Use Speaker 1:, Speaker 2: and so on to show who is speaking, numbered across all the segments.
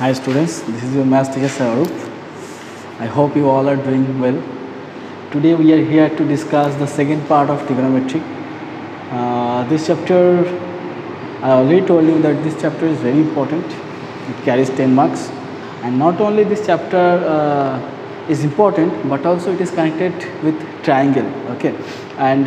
Speaker 1: Hi students, this is your math teacher Sarup. I hope you all are doing well. Today we are here to discuss the second part of trigonometry. This chapter, I already told you that this chapter is very important. It carries 10 marks, and not only this chapter is important, but also it is connected with triangle. Okay, and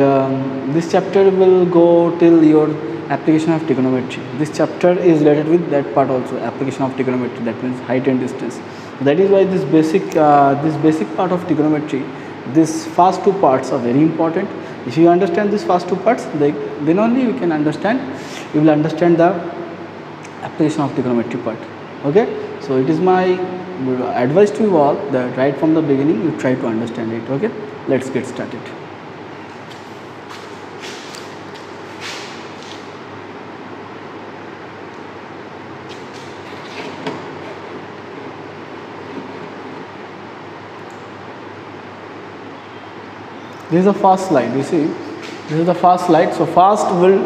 Speaker 1: this chapter will go till your application of trigonometry. This chapter is related with that part also, application of trigonometry, that means height and distance. That is why this basic part of trigonometry, these first two parts are very important. If you understand these first two parts, then only you can understand, you will understand the application of trigonometry part. Okay, so it is my advice to you all that right from the beginning you try to understand it. Okay, let's get started. This is the first slide. You see, this is the first slide. So first we'll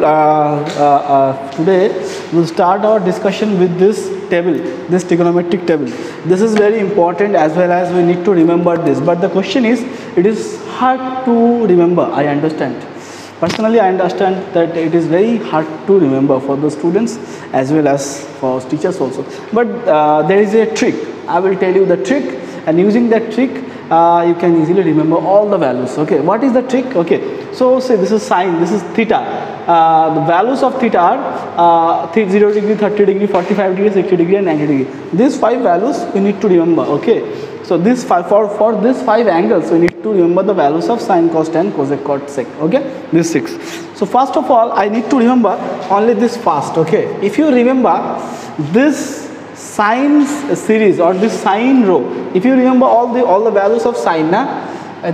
Speaker 1: today we'll start our discussion with this table, this trigonometric table. This is very important, as well as we need to remember this. But the question is, it is hard to remember. I understand. Personally, I understand that it is very hard to remember for the students as well as for teachers also. But there is a trick. I will tell you the trick, and using that trick, you can easily remember all the values. Okay, what is the trick? Okay, so say this is sine, this is theta. The values of theta are 0 degree, 30 degree, 45 degree, 60 degree and 90 degree. These 5 values you need to remember. Okay, so this for these 5 angles we need to remember the values of sine, cos, tan, cosec, cot, sec. Okay, these 6. So first of all, I need to remember only this first. Okay, if you remember this sine series or this sine row, if you remember all the values of sine,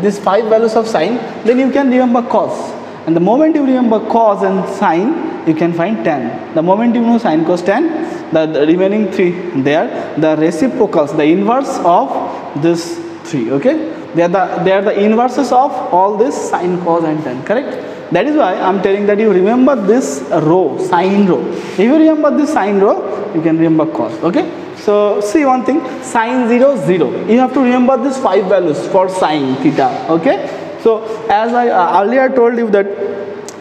Speaker 1: these 5 values of sine, then you can remember cos. And the moment you remember cos and sine, you can find tan. The moment you know sine, cos, tan, the remaining 3 there, the reciprocals, the inverse of this 3. Okay, they are the inverses of all this sine, cos and tan. Correct? That is why I am telling that you remember this row, sine row. If you remember this sine row, you can remember cos. Okay, so see one thing, sine 0, 0. You have to remember these 5 values for sine theta. Okay, so as I earlier told you that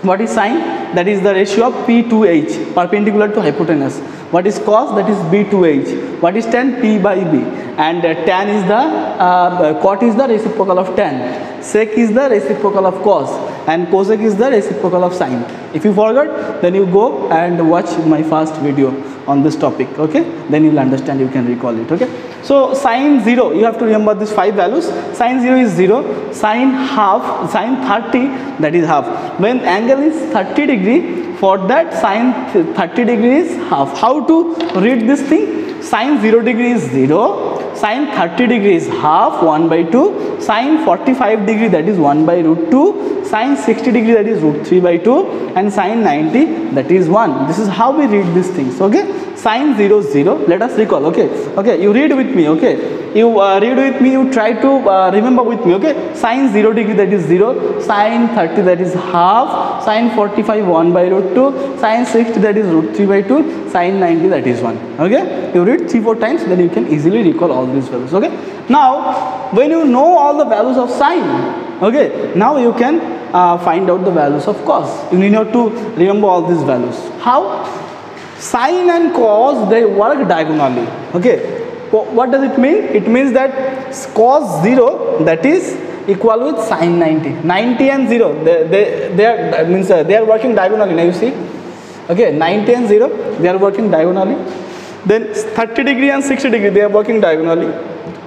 Speaker 1: what is sine? That is the ratio of P to H, perpendicular to hypotenuse. What is cos? That is B to H. What is tan? P by B. And tan is the cot is the reciprocal of tan. Sec is the reciprocal of cos, and cosec is the reciprocal of sine. If you forgot, then you go and watch my first video on this topic. Okay, then you will understand, you can recall it. Okay, so sine 0, you have to remember these 5 values. Sine 0 is 0, sine half, sine 30, that is half. When angle is 30 degree, for that sine 30 degree is half. How to read this thing? Sine 0 degree is 0, sine 30 degree is half, 1 by 2, sine 45 degree, that is 1 by root 2, sine 60 degree, that is root 3 by 2, and sine 90, that is 1. This is how we read these things. Okay, sine 0, 0. Let us recall. Okay, okay, you read with me. Okay, you read with me, you try to remember with me. Okay, sine 0 degree, that is 0, sine 30, that is half, sine 45, 1 by root 2, sine 60, that is root 3 by 2, sine 90, that is 1. Okay, you read 3-4 times, then you can easily recall all these values. Okay, now when you know all the values of sine, okay, now you can find out the values of cos. You need not to remember all these values. How? Sine and cos, they work diagonally. Okay, what does it mean? It means that cos 0, that is equal with sine 90. 90 and 0, they are working diagonally. Now you see. Okay, 90 and 0, they are working diagonally. Then 30 degree and 60 degree, they are working diagonally.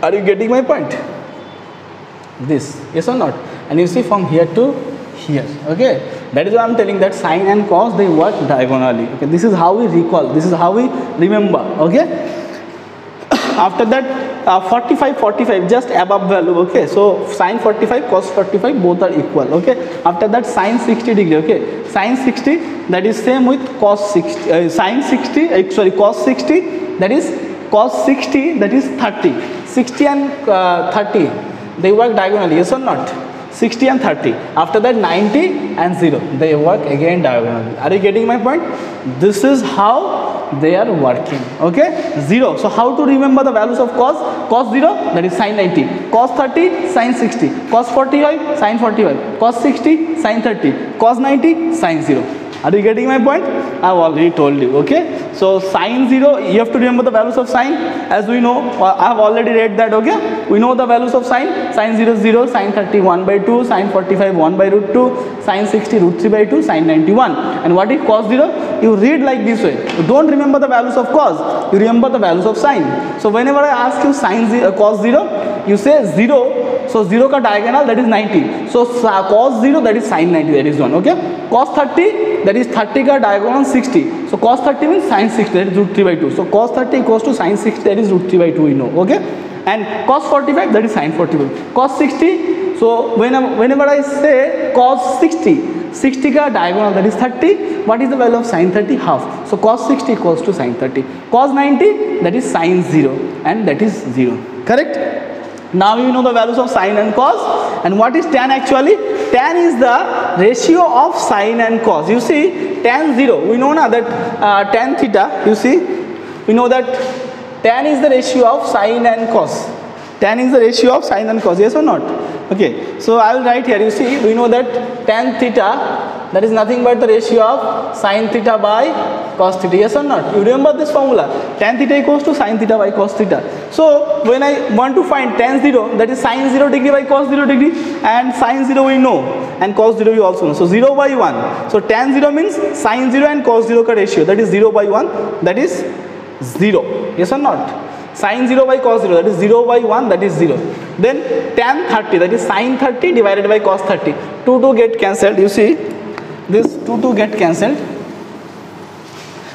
Speaker 1: Are you getting my point? This, yes or not? And you see from here to here. Okay, that is why I am telling that sine and cos, they work diagonally. Okay, this is how we recall, this is how we remember. Okay, after that 45, just above value. Okay, so sine 45, cos 45, both are equal. Okay, after that sine 60 degree. Okay, sine 60, that is same with cos 60, sine 60, sorry, cos 60, that is cos 60, that is 30. 60 and 30, they work diagonally, yes or not? 60 and 30. After that 90 and 0. They work again diagonally. Are you getting my point? This is how they are working. Okay? 0. So how to remember the values of cos? Cos 0, that is sin 90. Cos 30, sin 60. Cos 45, sin 45. Cos 60, sin 30. Cos 90, sin 0. Are you getting my point? I have already told you. Okay? So sin 0, you have to remember the values of sine. As we know, I have already read that. Okay? We know the values of sine. Sin 0 is 0, sin 30 1 by 2, sin 45 1 by root 2, sin 60 root 3 by 2, sin 91. And what is cos 0? You read like this way. You don't remember the values of cos. You remember the values of sine. So whenever I ask you sin 0, cos 0, you say 0. So 0 ka diagonal, that is 90. So cos 0, that is sin 90, that is 1. Okay? Cos 30, that is 30 ka diagonal 60. So cos 30 means sin 60, that is root 3 by 2. So cos 30 equals to sin 60, that is root 3 by 2, we know. Okay? And cos 45, that is sin 45. Cos 60, so whenever I say cos 60, 60 ka diagonal, that is 30. What is the value of sin 30? Half. So cos 60 equals to sin 30. Cos 90, that is sin 0, and that is 0. Correct? Now you know the values of sine and cos. And what is tan actually? Tan is the ratio of sine and cos. You see, tan 0, we know now that tan theta, you see, we know that tan is the ratio of sine and cos. Tan is the ratio of sine and cos, yes or not? Okay, so I will write here, you see, we know that tan theta, that is nothing but the ratio of sine theta by cos theta, yes or not? You remember this formula, tan theta equals to sine theta by cos theta. So when I want to find tan 0, that is sine 0 degree by cos 0 degree, and sine 0 we know, and cos 0 we also know. So 0 by 1. So tan 0 means sine 0 and cos 0 ka ratio, that is 0 by 1, that is 0, yes or not? Sin 0 by cos 0, that is 0 by 1, that is 0. Then tan 30, that is sin 30 divided by cos 30. 2 get cancelled, you see, this 2 get cancelled.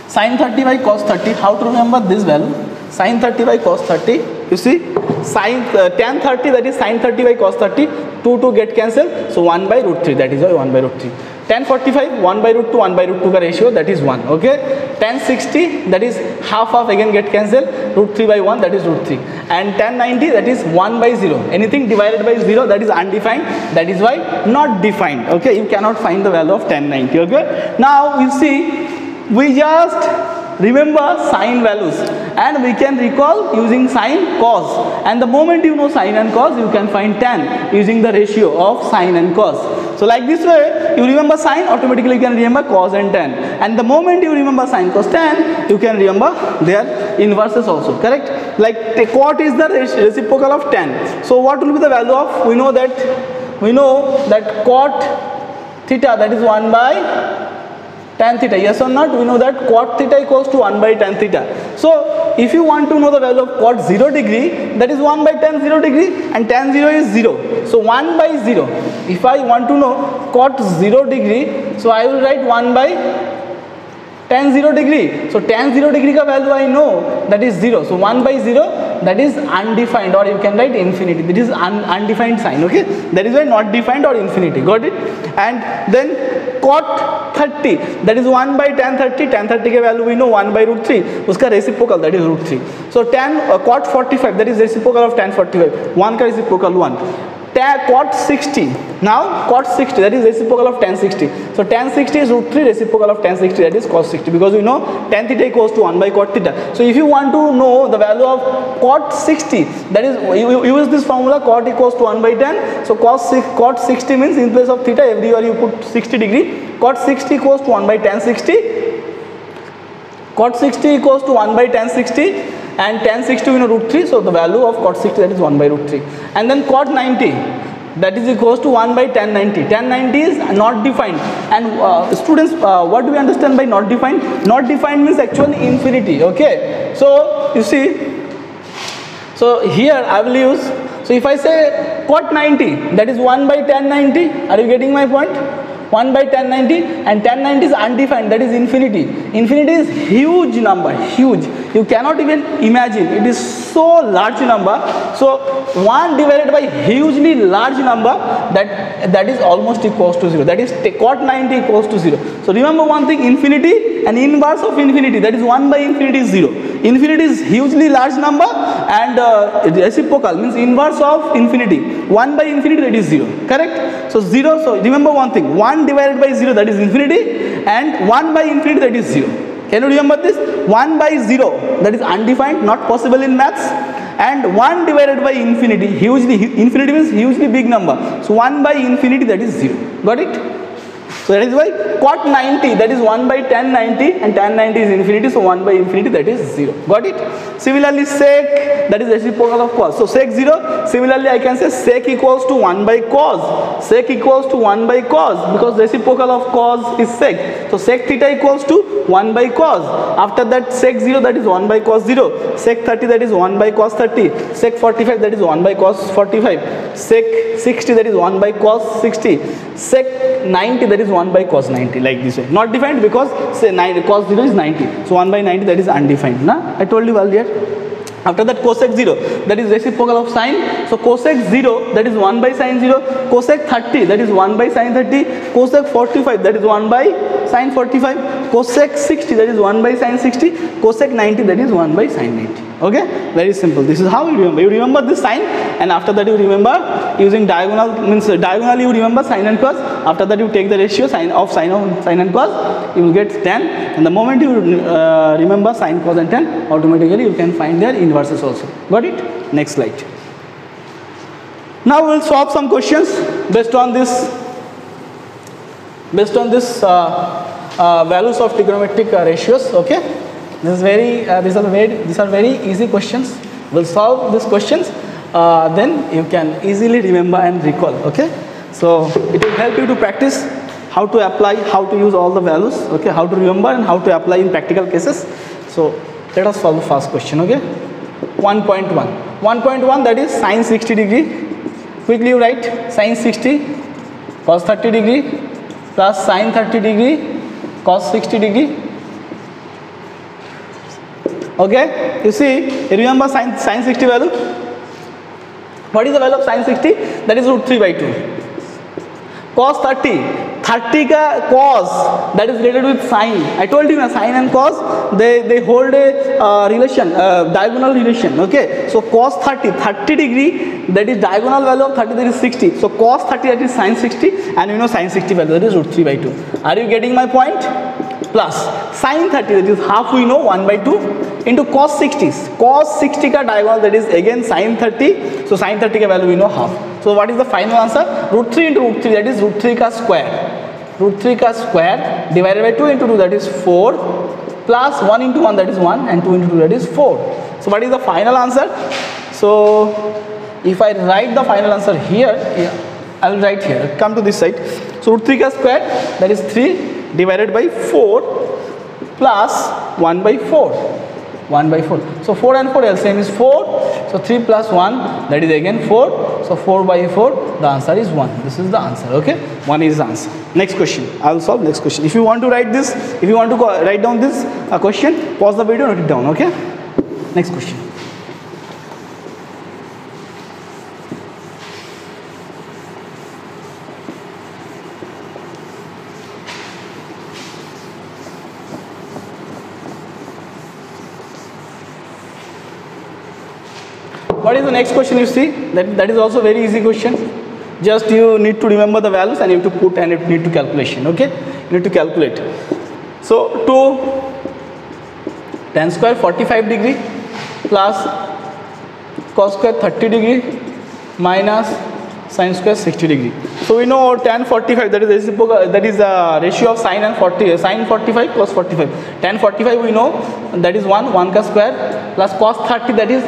Speaker 1: Sin 30 by cos 30, how to remember this value? Sin 30 by cos 30, you see, tan 30, that is sin 30 by cos 30, 2 get cancelled, so 1 by root 3, that is why 1 by root 3. Tan 45, 1 by root 2, 1 by root 2 ka ratio, that is 1, okay. Tan 60, that is half again get cancelled, root 3 by 1, that is root 3. And tan 90, that is 1 by 0. Anything divided by 0, that is undefined, that is why not defined, okay. You cannot find the value of tan 90, okay. Now you see, we just remember sine values, and we can recall using sine, cos, and the moment you know sine and cos, you can find tan using the ratio of sine and cos. So like this way, you remember sine, automatically you can remember cos and tan, and the moment you remember sine, cos, tan, you can remember their inverses also, correct? Like cot is the reciprocal of tan. So what will be the value of, we know that cot theta, that is 1 by tan theta, yes or not? We know that cot theta equals to 1 by tan theta. So if you want to know the value of cot 0 degree, that is 1 by tan 0 degree, and tan 0 is 0. So 1 by 0. If I want to know cot 0 degree, so I will write 1 by tan 0 degree. So tan 0 degree ka value I know, that is 0. So 1 by 0, that is undefined, or you can write infinity. That is undefined sign, okay. That is why not defined or infinity, got it? And then cot 30, that is 1 by tan 30. Tan 30 ka value we know, 1 by root 3. Uska reciprocal, that is root 3. So cot 45, that is reciprocal of tan 45. 1 ka reciprocal 1. Cot 60, now cot 60, that is reciprocal of tan 60. So tan 60 is root 3 reciprocal of tan 60, that is cos 60, because we know tan theta equals to 1 by cot theta. So if you want to know the value of cot 60, that is, you use this formula, cot equals to 1 by tan. So cot 60 means in place of theta everywhere you put 60 degree. Cot 60 equals to 1 by tan 60. Cot 60 equals to 1 by tan 60. And tan 60 we know root 3, so the value of cot 60, that is 1 by root 3. And then cot 90, that is equals to 1 by tan 90. Tan 90 is not defined. And students, what do we understand by not defined? Not defined means actually infinity, okay. So you see, so here I will use, so if I say cot 90, that is 1 by tan 90, are you getting my point? 1 by tan 90, and tan 90 is undefined, that is infinity. Infinity is huge number, huge. You cannot even imagine. It is so large number. So 1 divided by hugely large number, that is almost equals to 0. That is cot 90 equals to 0. So remember one thing, infinity and inverse of infinity, that is 1 by infinity is 0. Infinity is hugely large number, and reciprocal means inverse of infinity. 1 by infinity, that is 0. Correct? So 0. So remember one thing, 1 divided by 0, that is infinity, and 1 by infinity, that is 0. Can you remember this? 1 by 0, that is undefined, not possible in maths. And 1 divided by infinity, infinity means hugely big number. So 1 by infinity, that is 0. Got it? So that is why cot 90, that is 1 by tan 90, and tan 90 is infinity, so 1 by infinity, that is 0. Got it? Similarly, sec, that is reciprocal of cos. So sec 0, similarly I can say sec equals to 1 by cos. Sec equals to 1 by cos, because reciprocal of cos is sec. So sec theta equals to 1 by cos. After that, sec 0, that is 1 by cos 0. Sec 30, that is 1 by cos 30. Sec 45, that is 1 by cos 45. Sec 60, that is 1 by cos 60. Sec 90, that is 1 by cos 90, like this way. Not defined, because say cos 0 is 90. So 1 by 90, that is undefined. Na? I told you earlier. After that, cosec 0, that is reciprocal of sine. So cosec 0, that is 1 by sine 0. Cosec 30, that is 1 by sine 30. Cosec 45, that is 1 by sine 45. Cosec 60, that is 1 by sine 60. Cosec 90, that is 1 by sine 90. Okay, very simple. This is how you remember. You remember this sign, and after that you remember using diagonal, means diagonally you remember sine and cos. After that you take the ratio sine and cos, you will get tan. And the moment you remember sine, cos and tan, automatically you can find their inverses also. Got it? Next slide. Now we will solve some questions based on this values of trigonometric ratios. Okay. These are very easy questions. We'll solve these questions, then you can easily remember and recall. Okay, so it will help you to practice how to apply, how to use all the values. Okay, how to remember and how to apply in practical cases. So let us solve the first question. Okay, 1.1. 1.1, that is sine 60 degree. Quickly you write sine 60 cos 30 degree plus sine 30 degree cos 60 degree. Okay, you see, remember sine 60 value. What is the value of sine 60? That is root 3 by 2. Cos 30 ka cos, that is related with sine. I told you na, sine and cos, they hold a relation, diagonal relation. Okay, so cos 30 degree, that is diagonal value of 30, that is 60. So cos 30, that is sine 60, and you know sine 60 value, that is root 3 by 2. Are you getting my point? Plus sine 30, that is half, we know, 1 by 2 into cos 60. Cos 60 ka diagonal, that is again sine 30. So sine 30 ka value we know half. So what is the final answer? Root 3 into root 3, that is root 3 ka square. Root 3 ka square divided by 2 into 2, that is 4, plus 1 into 1, that is 1, and 2 into 2, that is 4. So what is the final answer? So if I write the final answer here, I will write here. Come to this side. So root 3 ka square, that is 3 divided by 4 plus 1 by 4. 1 by 4. So 4 and 4 LCM is 4. So 3 plus 1, that is again 4. So 4 by 4, the answer is 1. This is the answer. Okay, 1 is the answer. Next question. I will solve next question. If you want to write this, if you want to write down this question, pause the video, note it down. Okay. Next question. What is the next question you see? That is also very easy question. Just you need to remember the values and you have to put, and you need to calculation. Okay, you need to calculate. So 2 tan square 45 degree plus cos square 30 degree minus sin square 60 degree. So we know tan 45, that is reciprocal, that is the ratio of sin and 40, sin 45 cos 45. Tan 45 we know, that is 1 ka square plus cos 30, that is,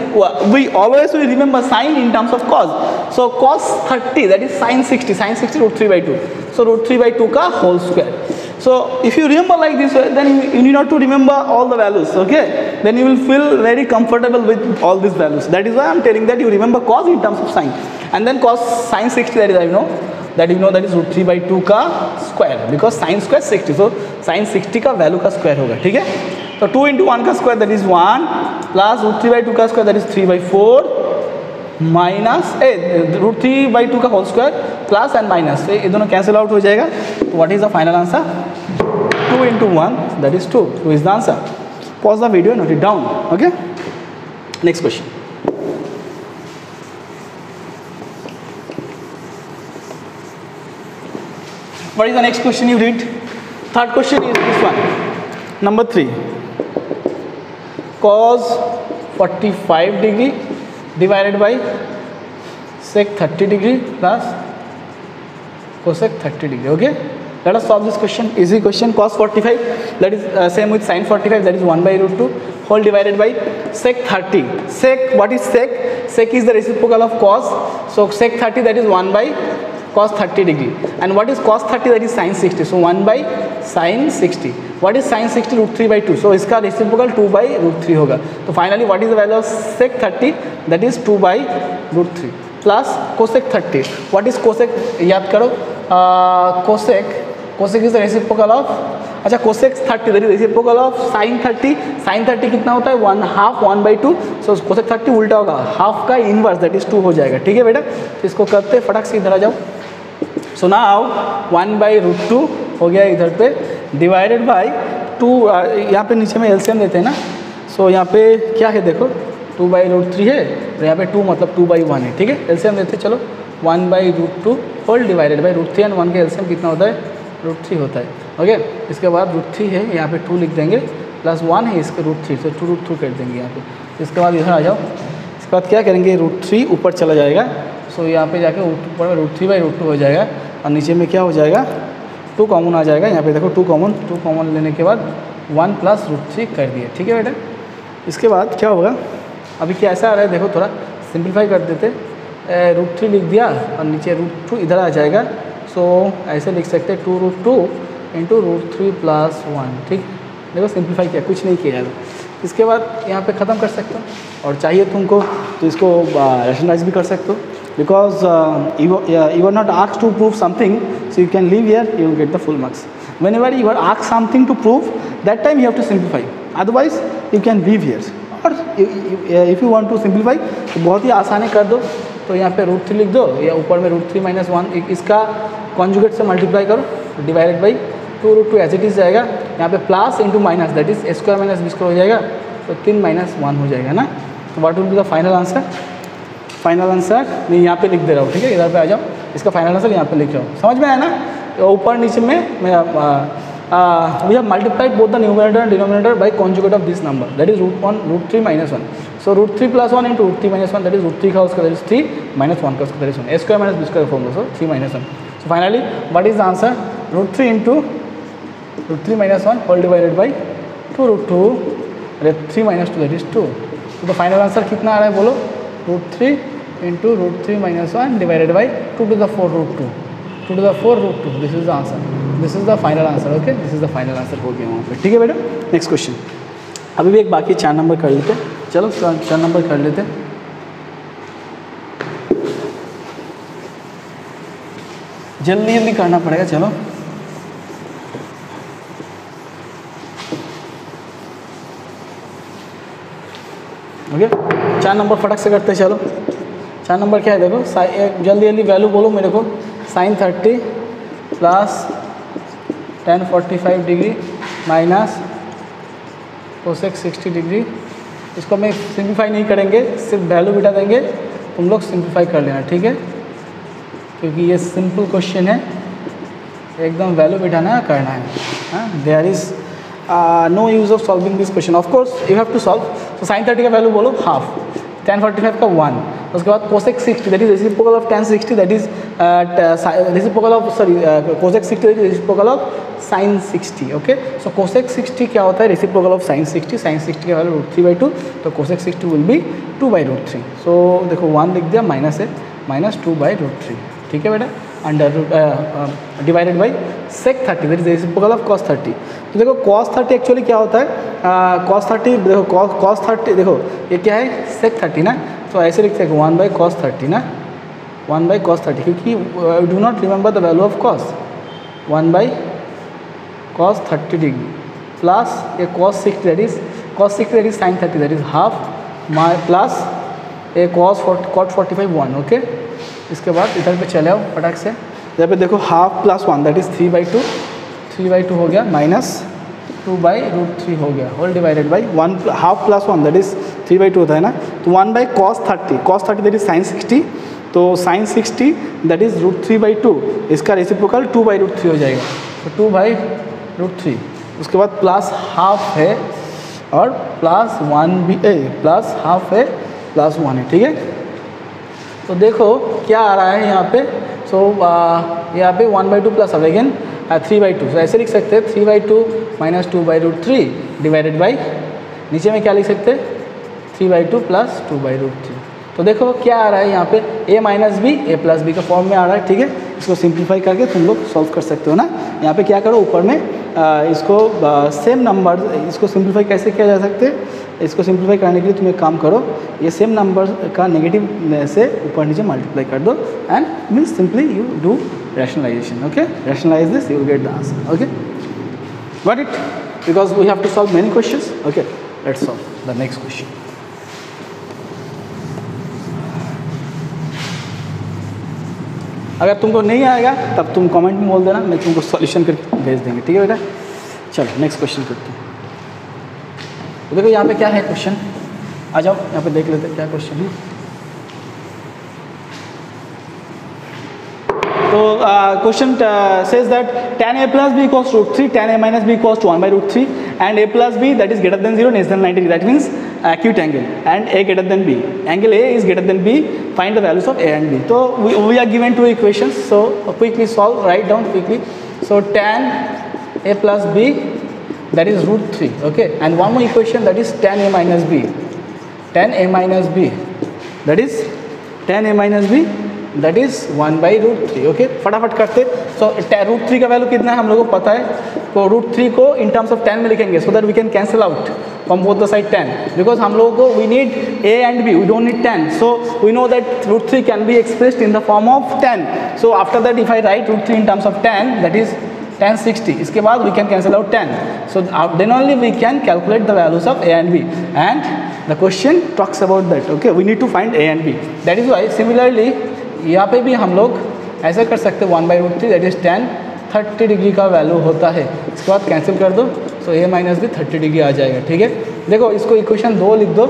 Speaker 1: we always will remember sin in terms of cos. So cos 30, that is sin 60 root 3 by 2. So root 3 by 2 ka whole square. So if you remember like this way, then you need not to remember all the values. Okay, then you will feel very comfortable with all these values. That is why I am telling that you remember cos in terms of sin, and then cos sin 60, that is, I know that is root 3 by 2 का square, because sin square 60. So sin 60 का value का square होगा. ठीक है. तो 2 into 1 का square that is 1 plus √3/2 का square that is 3/4 minus √3/2 का whole square plus and minus, ये दोनों कैंसिल आउट हो जाएगा. तो what is the final answer? 2 into 1 that is 2. 2 is the answer. Pause the video, note it down. Okay. Next question. What is the next question you read? Third question is this one. Number 3. Cos 45 degree divided by sec 30 degree plus cosec 30 degree. Okay. Let us solve this question. Easy question. Cos 45 that is same with sin 45 that is 1/√2 whole divided by sec 30. Sec, what is sec? Sec is the reciprocal of cos. So sec 30 that is 1/cos 30 degree. And what is cos 30? That is sin 60. So 1/sin 60. What is sin 60? √3/2. So इसका reciprocal 2/√3 होगा. तो finally what is the value of sec 30? That is 2/√3 plus cosec 30. What is cosec? याद करो. Cosec is the reciprocal of, अच्छा cosec 30 that is reciprocal of sin 30. sin 30 कितना होता है? 1/2 1/2. So cosec 30 उल्टा होगा, हाफ का इनवर्स दैट इज 2 हो जाएगा. ठीक है बेटा, तो इसको करते फटाक से इधर आ जाओ. सो नाउ 1/√2 हो गया इधर पे डिवाइडेड बाई 2. यहाँ पे नीचे में एलसीएम देते हैं ना. सो यहाँ पे क्या है देखो 2/√3 है और यहाँ पे 2 मतलब 2/1 है. ठीक है, एलसीएम देते चलो. 1/√2 होल डिवाइडेड बाई √3 एंड 1 का एलसीएम कितना होता है? √3 होता है. ओके, इसके बाद √3 है यहाँ पे 2 लिख देंगे प्लस 1 है इसके √3 तो 2√2 कर देंगे यहाँ पे. इसके बाद इधर आ जाओ. इसके बाद क्या करेंगे? √3 ऊपर चला जाएगा. सो यहाँ पे जाके ऊपर में √3/√2 हो जाएगा और नीचे में क्या हो जाएगा? 2 कॉमन आ जाएगा. यहाँ पे देखो 2 कॉमन लेने के बाद 1 प्लस √3 कर दिए. ठीक है बेटा, इसके बाद क्या होगा? अभी क्या ऐसा आ रहा है देखो, थोड़ा सिंप्लीफाई कर देते. √3 लिख दिया और नीचे √2 इधर आ जाएगा. सो ऐसे लिख सकते हैं 2√2 इंटू √3 प्लस 1. ठीक, देखो सिंप्लीफाई किया, कुछ नहीं किया. इसके बाद यहाँ पे ख़त्म कर सकते हो और चाहिए तुमको तो इसको रैशनलाइज भी कर सकते हो. Because you are not asked to prove something, so you can leave here, you will get the full marks. whenever you are asked something to prove, that time you have to simplify, otherwise you can leave here. और if you want to simplify तो बहुत ही आसान है, कर दो. तो यहाँ पे √3 लिख दो या ऊपर में √3 - 1 इसका कॉन्जुगेट से मल्टीप्लाई करो divided by 2√2 as it is जाएगा. यहाँ पे plus into minus that is A² - B² हो जाएगा. तो 3 - 1 हो जाएगा ना. तो what will be the final answer? Final answer मैं यहाँ पे लिख दे रहा हूँ. ठीक है, इधर पे आ जाओ. इसका फाइनल आंसर यहाँ पे लिख रहा हूँ. समझ में आया ना? ऊपर नीचे में मैं we have multiplied both the numerator and denominator by conjugate of this number, that is √3 - 1. So √3 + 1 into √3 - 1 that is √3 का उसका that is 3 - 1 का उसका that is 1. A² - B² form also 3 - 1. So finally what is the answer? √3 into √3 - 1 whole divided by 2√2 3 - 2 that is 2. तो final answer कितना आ रहा है बोलो? √3 into √3 - 1 divided by 2 to the 4 √2. 2 to the 4 √2. This is the answer. This is the final answer. Okay, this is the final answer हो गया वहाँ पे. ठीक है बेटा, नेक्स्ट क्वेश्चन. अभी भी एक बाकी 4 नंबर कर लेते. चलो 4 नंबर कर लेते. जल्दी जल्दी करना पड़ेगा. चलो ओके, 4 नंबर फटक से करते. चलो 4 नंबर क्या है देखो, जल्दी जल्दी वैल्यू बोलो मेरे को. sin 30 plus tan 45 degree minus cosec 60 degree. इसको मैं सिंप्लीफाई नहीं करेंगे, सिर्फ वैल्यू बिठा देंगे. तुम लोग सिंप्लीफाई कर लेना. ठीक है, क्योंकि ये सिंपल क्वेश्चन है, एकदम वैल्यू बिठाना करना है. There is no use of solving this question. Of course you have to solve. तो sin 30 का वैल्यू बोलो हाफ, tan 45 का 1. उसके बाद cosec 60 that is reciprocal of tan 60 that is reciprocal of cosec 60 that is reciprocal of sin 60. Okay, so cosec 60 क्या होता है? Reciprocal of sin 60. sin 60 का वैल्यू √3/2, तो cosec 60 विल बी 2/√3. सो देखो 1 लिख दिया, माइनस है, माइनस 2/√3. ठीक है बेटा, under divided by sec 30 that is reciprocal of cos 30. तो देखो cos 30 एक्चुअली क्या होता है? cos 30 देखो cos 30 देखो ये क्या है? sec 30 ना. तो ऐसे लिखते हैं 1/cos 30 ना, 1/cos 30, क्योंकि do not remember the value of cos. 1/cos 30 degree plus a cos 60 that is sin 30 that is half my plus a cot 45 1. Okay, इसके बाद इधर पे चले आओ फटाक से, यहाँ पे देखो हाफ प्लस 1 दैट इज 3/2 हो गया माइनस 2/√3 हो गया whole divided by 1 half plus 1 that is 3/2 होता है ना, तो 1/cos 30 दैट इज sin 60, तो sin 60 दैट इज √3/2, इसका रेसिप्रोकल 2/√3 हो जाएगा, तो 2/√3, उसके बाद प्लस हाफ है और प्लस 1 भी प्लस हाफ है प्लस 1 है, ठीक है। तो देखो क्या आ रहा है यहाँ पे, सो यहाँ पे 1/2 प्लस अब अगेन 3/2, तो ऐसे लिख सकते हैं 3/2 माइनस 2/√3 डिवाइडेड बाई, नीचे में क्या लिख सकते हैं 3/2 प्लस 2/√3। तो देखो क्या आ रहा है यहाँ पे a minus B a plus B का फॉर्म में आ रहा है, ठीक है। इसको सिंप्लीफाई करके तुम लोग सॉल्व कर सकते हो ना। यहाँ पे क्या करो, ऊपर में इसको सेम नंबर, इसको सिंप्लीफाई कैसे किया जा सकते हैं, इसको सिंप्लीफाई करने के लिए तुम एक काम करो, ये सेम नंबर का नेगेटिव से ऊपर नीचे मल्टीप्लाई कर दो and means simply you do rationalization. Okay, rationalize this, you will get the answer. Okay, got it? Because we have to solve many questions. Okay, let's solve the next question. अगर तुमको नहीं आएगा तब तुम comment में बोल देना, मैं तुमको सॉल्यूशन करके भेज देंगे, ठीक है बेटा। चलो नेक्स्ट क्वेश्चन करते हैं। तो देखो यहाँ पे क्या है क्वेश्चन, आ जाओ यहाँ पे देख लेते हैं क्या क्वेश्चन है। तो question says that tan a plus b equals to √3, tan a minus b equals to 1/√3 and a plus b that is greater than 0 less than 90 degree, that means acute angle, and a greater than b, angle a is greater than b, find the values of a and b. So we are given two equations, so quickly solve, write down quickly. So tan a plus b that is √3, okay, and one more equation that is tan a minus b, tan a minus b that is tan a minus b that is 1/√3. Okay, फटाफट करते। सो √3 का value कितना है हम लोगों को पता है, तो √3 को इन टर्म्स ऑफ 10 में लिखेंगे so that we can cancel out from both the side 10, because हम लोगों को we need a and b, we don't need 10, so we know that √3 can be expressed in the form of 10. So after that if I write √3 in terms of 10 that is 1060, इसके बाद we can cancel out 10, so then only we can calculate the values of a and b, and the question talks about that. Okay, we need to find a and b. That is why similarly यहाँ पे भी हम लोग ऐसा कर सकते हैं 1/√3 that is 30 degree का वैल्यू होता है, इसके बाद कैंसिल कर दो, सो a माइनस भी 30 डिग्री आ जाएगा, ठीक है। देखो इसको इक्वेशन 2 लिख दो,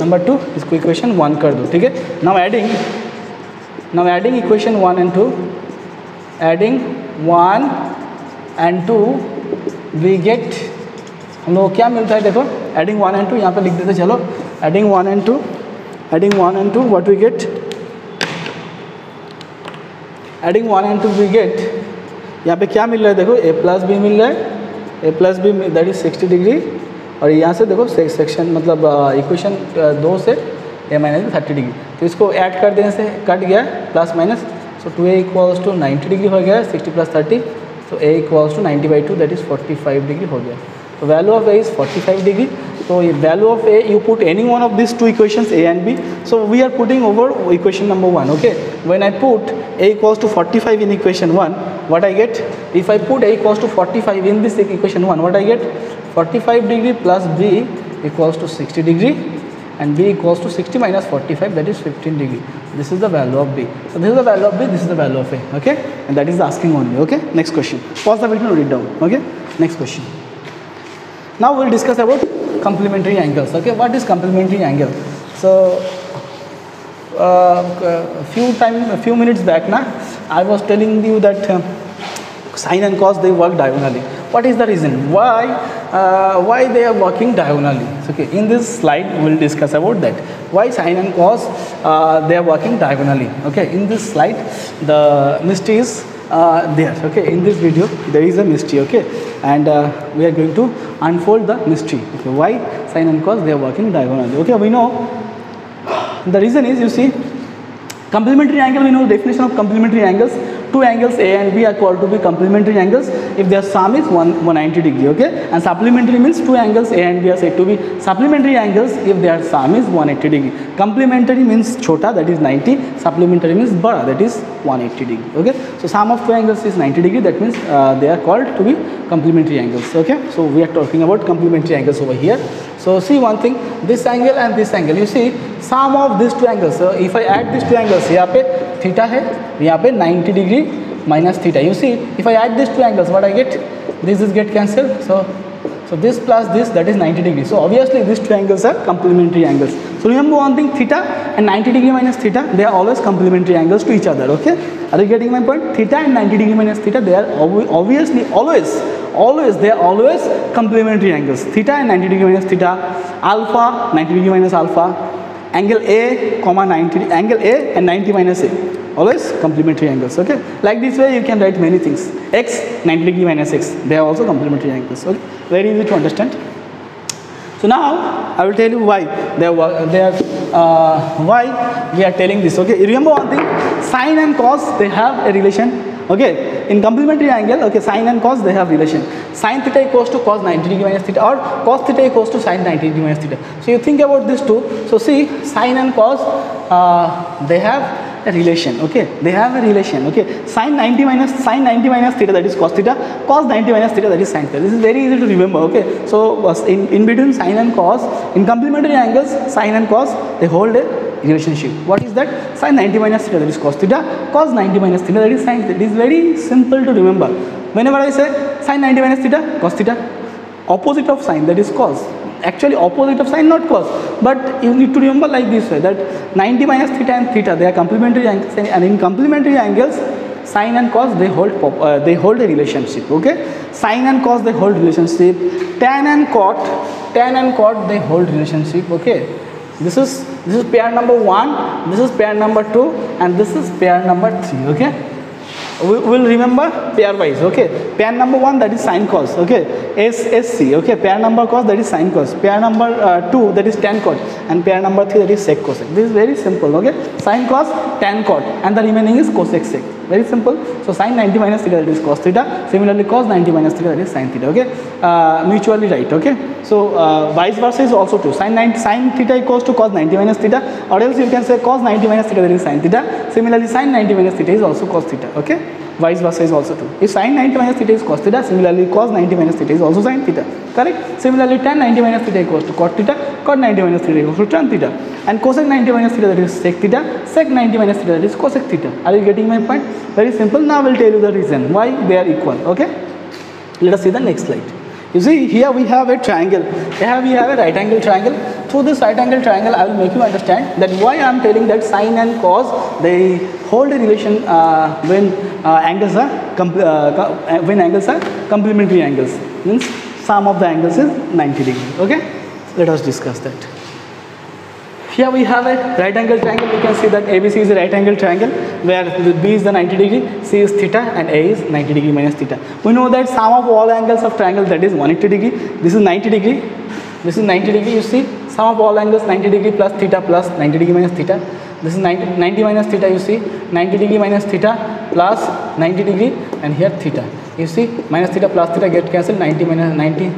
Speaker 1: नंबर 2 इसको इक्वेशन 1 कर दो, ठीक है। Now adding equation 1 and 2, adding 1 and 2 we get, हम लोग क्या मिलता है, देखो एडिंग 1 एंड 2 यहाँ पे लिख देते, चलो adding 1 and 2 what we get, adding 1 and 2 we get, यहाँ पे क्या मिल रहा है, देखो a प्लस बी मिल रहा है, a plus B that is 60 degree, और यहाँ से देखो सेक्शन मतलब इक्वेशन 2 से a माइनस भी 30 डिग्री, तो इसको ऐड कर देने से कट गया plus minus, so 2a equals to 90 degree हो गया, 60 plus 30, so a equals to 90/2 that is 45 degree हो गया. So value of a is 45 degree. So value of a, you put any one of these two equations a and b. So we are putting over equation number 1. Okay, when I put a equals to 45 in equation 1, what I get? If I put a equals to 45 in this equation 1, what I get? 45 degree plus b equals to 60 degree, and b equals to 60 minus 45, that is 15 degree. This is the value of b. So this is the value of b, this is the value of a. Okay, and that is the asking only. Okay, next question. Pause the video and read down. Okay, next question. Now we'll discuss about complementary angles. Okay, what is complementary angle? So few minutes back na, I was telling you that sine and cos they work diagonally. What is the reason why they are working diagonally? Okay, in this slide we will discuss about that, why sine and cos they are working diagonally. Okay, in this slide the mystery is there. Okay, in this video there is a mystery. Okay, and we are going to unfold the mystery. Okay, why sine and cos they are working diagonally. Okay, we know the reason is, you see, complementary angle, we know the definition of complementary angles. Two angles a and b are called to be complementary angles if their sum is 190 degree. Okay, and supplementary means two angles a and b are said to be supplementary angles if their sum is 180 degree. Complementary means chota, that is 90, supplementary means bada, that is 180 degree. Okay, so sum of two angles is 90 degree. That means they are called to be complementary angles. Okay, so we are talking about complementary angles over here. So see one thing, this angle and this angle, you see sum of these two angles. So if I add these two angles, यहाँ पे theta है, यहाँ पे 90 degree minus theta. You see if I add these two angles, what I get? This is get cancelled. So this plus this, that is 90 degrees. So obviously these two angles are complementary angles. So remember one thing, theta and 90 degree minus theta, they are always complementary angles to each other. Okay, are you getting my point? Theta and 90 degree minus theta, they are obviously always they are always complementary angles. Theta and 90 degree minus theta, alpha 90 degree minus alpha, angle A comma 90, angle A and 90 minus A, always complementary angles. Okay, like this way you can write many things. X 90 degree minus x, they are also complementary angles. Okay, very easy to understand. So now I will tell you why why we are telling this. Okay, remember one thing, sine and cos, they have a relation. Okay, in complementary angle, okay, sine and cos, they have relation. Sine theta equals to cos 90 degree minus theta, or cos theta equals to sine 90 degree minus theta. So you think about this too. So see, sine and cos, they have a relation. Okay, they have a relation. Okay, sine 90 minus theta, that is cos theta, cos 90 minus theta, that is sine theta. This is very easy to remember. Okay, so in between sine and cos, in complementary angles, sine and cos, they hold a relationship. What is that? Sine 90 minus theta, that is cos theta, cos 90 minus theta, that is sine theta. It is very simple to remember. Whenever I say sine 90 minus theta, cos theta, opposite of sine, that is cos. Actually opposite of sine, not cos, but you need to remember like this way, that 90 minus theta and theta, they are complementary angles, and in complementary angles, sine and cos, they hold a relationship. Okay, sine and cos, they hold relationship. Tan and cot, they hold relationship. Okay, this is pair number 1, this is pair number 2, and this is pair number 3. Okay, we will remember pair wise. Okay, pair number 1, that is sine cos. Okay, SC. Okay, pair number cos, that is sine cos. Pair number 2, that is tan cot, and pair number 3, that is sec cosec. This is very simple. Okay, sine cos, tan cot, and the remaining is cosec sec. Very simple. So sine 90 minus theta, that is cos theta. Similarly cos 90 minus theta, that is sine theta. Okay, mutually right. Okay, so vice versa is also true. Sine theta equals to cos 90 minus theta, or else you can say cos 90 minus theta, that is sine theta. Similarly sine 90 minus theta is also cos theta. Okay, vice versa is also true. If sine 90 minus theta is cos theta, similarly cos 90 minus theta is also sine theta. Correct? Similarly tan 90 minus theta equals to cot theta, cot 90 minus theta equals to tan theta, and cosec 90 minus theta, that is sec theta, sec 90 minus theta, that is cosec theta. Are you getting my point? Very simple. Now I will tell you the reason why they are equal. Okay, let us see the next slide. You see, here we have a triangle. Here we have a right angle triangle. Through this right angle triangle, I will make you understand that why I am telling that sine and cos, they hold a relation when angles are complementary angles. Means sum of the angles is 90 degree. Okay, let us discuss that. Here we have a right angle triangle. You can see that ABC is a right angle triangle where B is the 90 degree, C is theta, and A is 90 degree minus theta. We know that sum of all angles of triangle, that is 180 degree. This is 90 degree. This is 90 degree. You see, sum of all angles 90 degree plus theta plus 90 degree minus theta. This is 90 minus theta. You see, 90 degree minus theta plus 90 degree, and here theta. You see, minus theta plus theta get cancelled. 90 minus 90.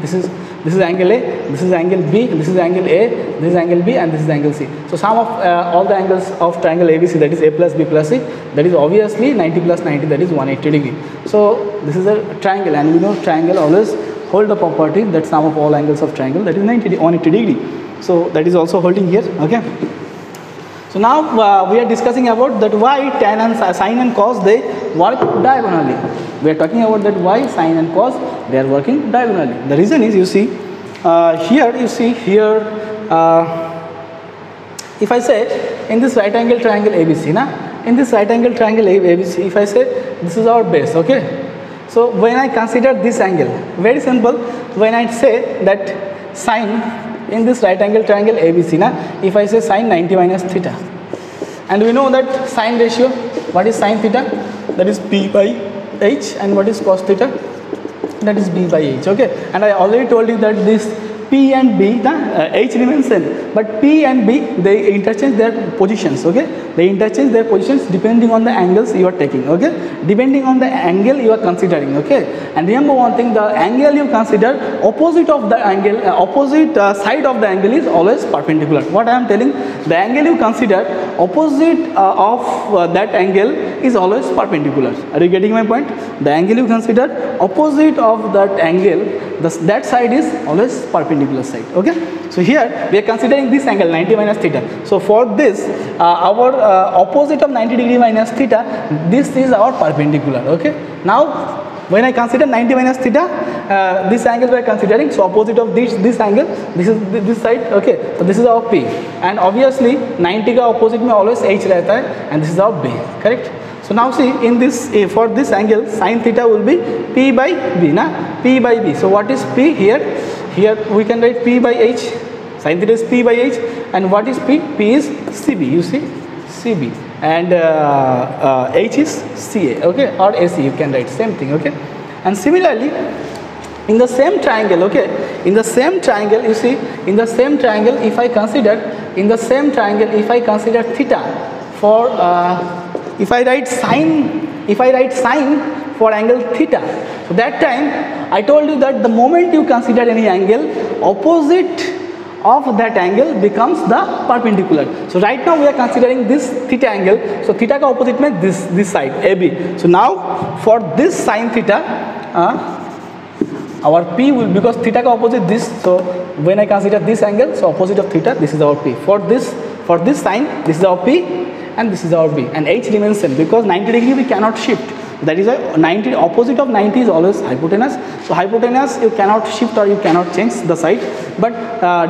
Speaker 1: This is angle A, this is angle B, this is angle A, this is angle B, and this is angle C. So sum of all the angles of triangle ABC, that is A plus B plus C, that is obviously 90 plus 90, that is 180 degree. So this is a triangle, and we know triangle always hold the property that sum of all angles of triangle, that is 180 degree. So that is also holding here. Okay. So now we are discussing about that why tan and sine and cos, they work diagonally. We are talking about that why sine and cos, they are working diagonally. The reason is, you see, here, if I say in this right angle triangle ABC, in this right angle triangle ABC, if I say this is our base. Okay, so when I consider this angle, very simple, when I say that sine in this right angle triangle ABC, if I say sine 90 minus theta, and we know that sine ratio, what is sine theta, that is P by H, and what is cos theta, that is B by H. Okay, and I already told you that this P and B, H remains same, but P and B, they interchange their positions. Okay, they interchange their positions depending on the angles you are taking. Okay, depending on the angle you are considering. Okay, and remember one thing, the angle you consider, opposite of the angle, opposite side of the angle is always perpendicular. What I am telling, the angle you consider, opposite of that angle is always perpendicular. Are you getting my point? The angle you consider opposite of that angle, that side is always perpendicular side. Okay, so here we are considering this angle 90 minus theta. So for this our opposite of 90 degree minus theta, this is our perpendicular. Okay, now when I consider 90 minus theta, this angle we are considering, so opposite of this angle, this is this side. Okay, so this is our P, and obviously 90 का opposite में always H रहता है, and this is our B, correct? So now see, in this for this angle sin theta will be P by B, na? P by B. So what is P here? Here we can write P by H. Sin theta is P by H, and what is P? P is CB. You see, CB, and H is CA. Okay, or AC. You can write same thing. Okay, and similarly, in the same triangle, okay, in the same triangle, you see, in the same triangle, if I consider in the same triangle, if I consider theta for if I write sine for angle theta, so that time I told you that the moment you consider any angle, opposite of that angle becomes the perpendicular. So right now we are considering this theta angle, so theta ka opposite mein this side AB. So now for this sine theta, our P will, because theta ka opposite this, so when I consider this angle, so opposite of theta, this is our P. For this sine, this is our P, and this is our B, and H remains same because 90 degree we cannot shift. That is why 90 opposite of 90 is always hypotenuse. So hypotenuse you cannot shift or you cannot change the side, but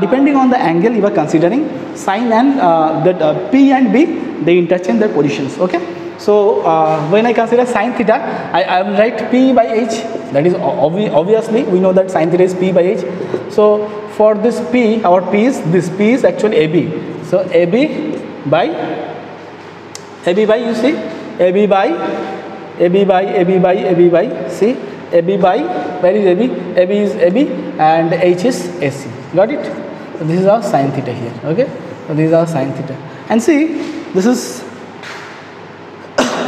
Speaker 1: depending on the angle you are considering, sine and that P and B, they interchange their positions. Okay, so when I consider sine theta, I will write P by H. That is obviously we know that sine theta is P by H. So for this P, our P is this, P is actually AB. So AB by you see, AB by see, AB by, where is AB? AB is AB and H is AC. Got it? So this is our sine theta here. Okay, so this is our sine theta, and see, this is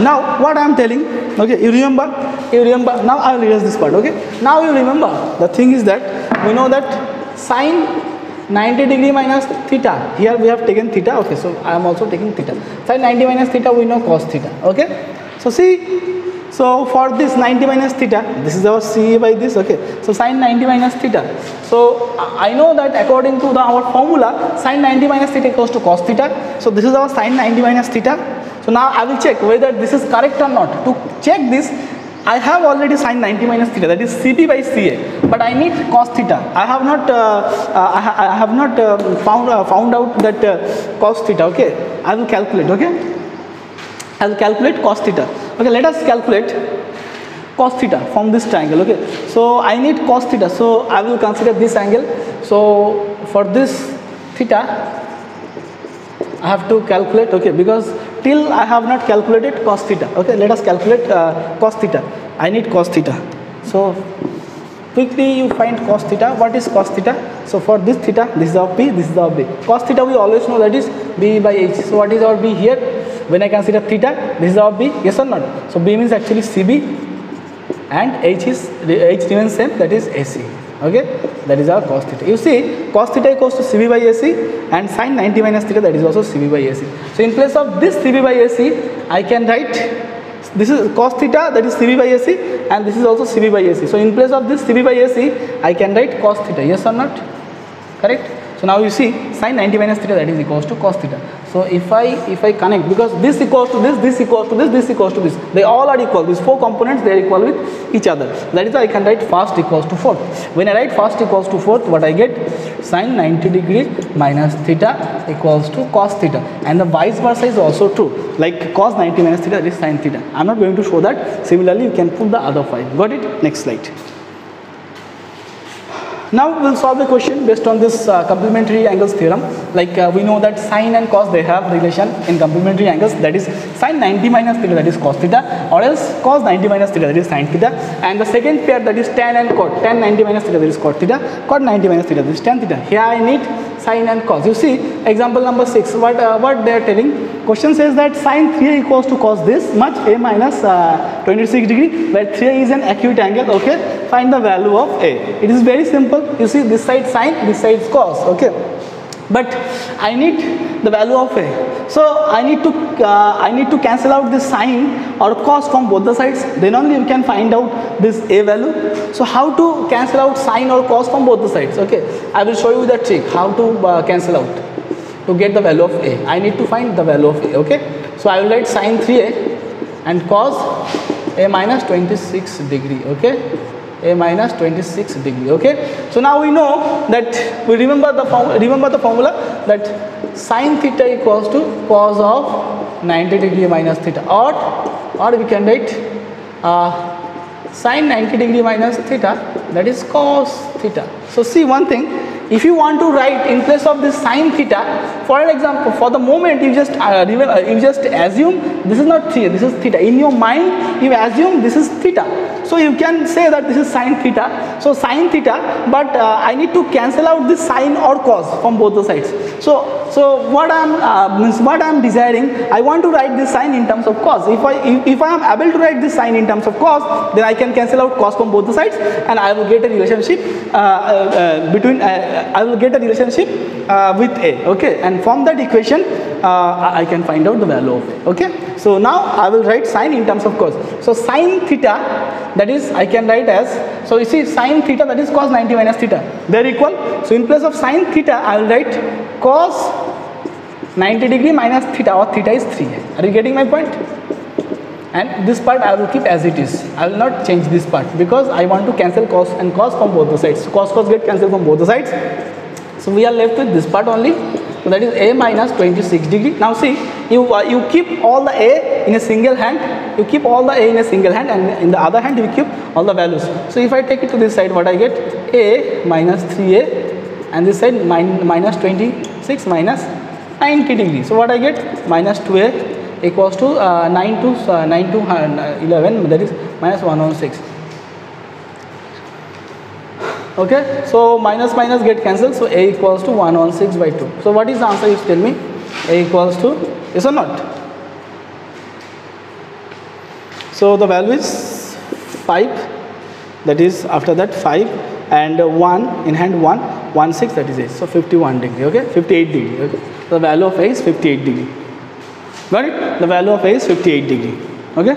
Speaker 1: now what I am telling. Okay, you remember. Now I will erase this part. Okay, now you remember. The thing is that we know that sine 90 degree minus theta, here we have taken theta. Okay, so I am also taking theta. Sin 90 minus theta, we know cos theta. Okay, so see, so for this 90 minus theta, this is our CA by this. Okay, so sin 90 minus theta, so I know that according to our formula, sin 90 minus theta equals to cos theta. So this is our sin 90 minus theta. So now I will check whether this is correct or not. To check this, I have already sin 90 minus theta, that is CP by CA, but I need cos theta. I have not found out that cos theta. Okay, I will calculate. Okay, I will calculate cos theta. Okay, let us calculate cos theta from this triangle. Okay, so I need cos theta, so I will consider this angle. So for this theta, I have to calculate. Okay, because till I have not calculated cos theta. Okay, let us calculate cos theta. I need cos theta. So quickly you find cos theta. What is cos theta? So for this theta, this is our P, this is our B. Cos theta we always know that is B by H. So what is our B here? When I consider theta, this is our B, yes or not? So B means actually CB, and H remains same, that is AC. Okay, that is our cos theta. You see, cos theta equals to CB by AC, and sin 90 minus theta, that is also CB by AC. So in place of this CB by AC, I can write, this is cos theta, that is CB by AC, and this is also CB by AC. So in place of this CB by AC, I can write cos theta, yes or not? Correct? So now you see, sin 90 minus theta, that is equals to cos theta. So if I connect, because this equals to this equals to this equals to this, they all are equal. These four components, they are equal with each other. That is why I can write first equals to fourth. When I write first equals to fourth, what I get? Sin 90 degree minus theta equals to cos theta, and the vice versa is also true. Like cos 90 minus theta, that is sin theta. I am not going to show that. Similarly, you can put the other 5. Got it? Next slide. Now we will solve the question based on this complementary angles theorem. Like we know that sine and cos, they have relation in complementary angles, that is sin 90 minus theta, that is cos theta, or else cos 90 minus theta, that is sin theta, and the second pair, that is tan and cot, tan 90 minus theta, that is cot theta, cot 90 minus theta, that is tan theta. Here I need sine and cos. You see example number 6, what they are telling. Question says that sine 3 equals to cos this much, a minus 26 degree, where 3 is an acute angle. Okay, find the value of a. It is very simple. You see, this side sine, this side is cos. Okay, but I need the value of a. So I need to cancel out this sine or cos from both the sides, then only we can find out this a value. So how to cancel out sine or cos from both the sides? Okay, I will show you the trick how to cancel out to get the value of a. I need to find the value of a. Okay, so I will write sine 3a and cos a minus 26 degree. Okay, a minus 26 degree. Okay, so now we know that we remember the formula that sine theta equals to cos of 90 degree minus theta, or we can write sine 90 degree minus theta, that is cos theta. So see one thing, if you want to write in place of this sine theta, for an example, for the moment you just assume this is not theta, this is theta. In your mind you assume this is theta, so you can say that this is sine theta. So sine theta, but I need to cancel out this sine or cos from both the sides. So what I am desiring, I want to write this sine in terms of cos. If I am able to write this sine in terms of cos, then I can cancel out cos from both the sides, and I will get a relationship with a. Okay, and from that equation I can find out the value of a. Okay, so now I will write sine in terms of cos. So sine theta, that is I can write as, so you see sine theta, that is cos 90 minus theta, they are equal. So in place of sine theta I will write cos 90 degree minus theta, or theta is 3. Are you getting my point? And this part I will keep as it is. I will not change this part because I want to cancel cos and cos from both the sides. So cos get cancelled from both the sides. So we are left with this part only. So that is a minus 26 degree. Now see, you keep all the a in a single hand. You keep all the a in a single hand, and in the other hand you keep all the values. So if I take it to this side, what I get? A minus 3a, and this side minus 26 minus 90 degree. So what I get? Minus 2a equals to 9 to 11, that is minus 116. Okay, so minus get cancelled, so a equals to 116 by 2. So what is the answer? You tell me. A equals to, yes or not? So the value is 5, that is after that 5 and 1 in hand 16, that is 8. So 51 degree. Okay, 58 degree. Okay, the value of a is 58 degree. Got it? The value of a is 58 degree. Okay,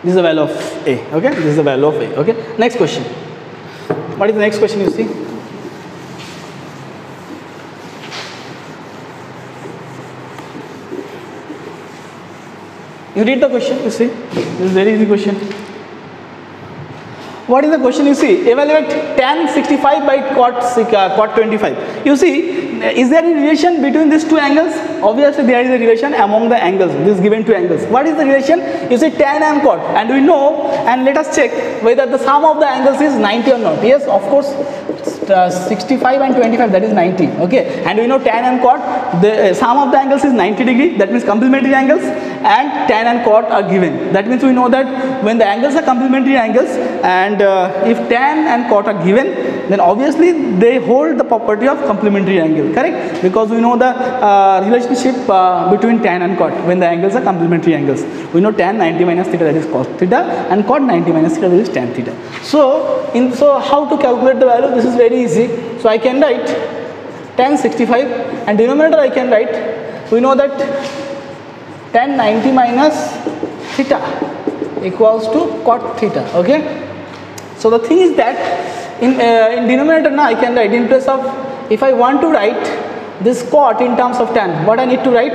Speaker 1: this is the value of a. Okay, this is the value of a. Okay, next question. What is the next question you see? You read the question, you see. This is a very easy question. What is the question you see? Evaluate tan 65 by cot 25. You see, is there any relation between these two angles? Obviously there is a relation among the angles, these given two angles. What is the relation? You see tan and cot, and we know, and let us check whether the sum of the angles is 90 or not. Yes, of course, 65 and 25, that is 90. Okay, and we know tan and cot, the sum of the angles is 90 degree, that means complementary angles, and tan and cot are given. That means we know that when the angles are complementary angles, and if tan and cot are given, then obviously they hold the property of complementary angle, correct? Because we know the relationship between tan and cot when the angles are complementary angles. We know tan 90 minus theta, that is cos theta, and cot 90 minus theta, that is tan theta. So how to calculate the value? This is very easy. So I can write tan 65, and denominator I can write, we know that tan 90 minus theta equals to cot theta. Okay, so the thing is that in denominator now I can write, in place of, if I want to write this cot in terms of tan, what I need to write?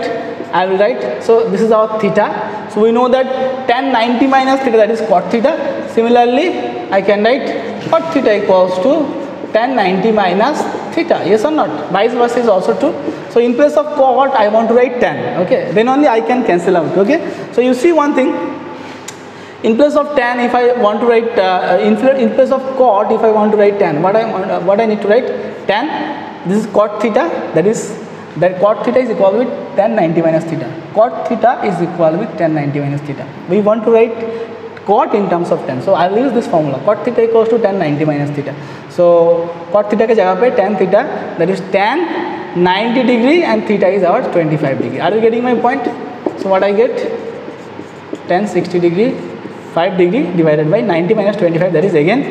Speaker 1: I will write, so this is our theta. So we know that tan 90 minus theta, that is cot theta. Similarly, I can write cot theta equals to tan 90 minus theta. Yes or not? Vice versa is also true. So in place of cot, I want to write tan. Okay, then only I can cancel out. Okay, so you see one thing. In place of tan, if I want to write in place of cot, if I want to write tan, what I need to write? Tan. This is cot theta. That cot theta is equal with tan 90 minus theta. Cot theta is equal with tan 90 minus theta. We want to write cot in terms of tan. So I will use this formula. Cot theta equals to tan 90 minus theta. So cot theta के जगह पे tan theta, that is tan 90 degree, and theta is our 25 degree. Are you getting my point? So what I get? Tan 60 degree. 5 degree divided by 90 minus 25, that is again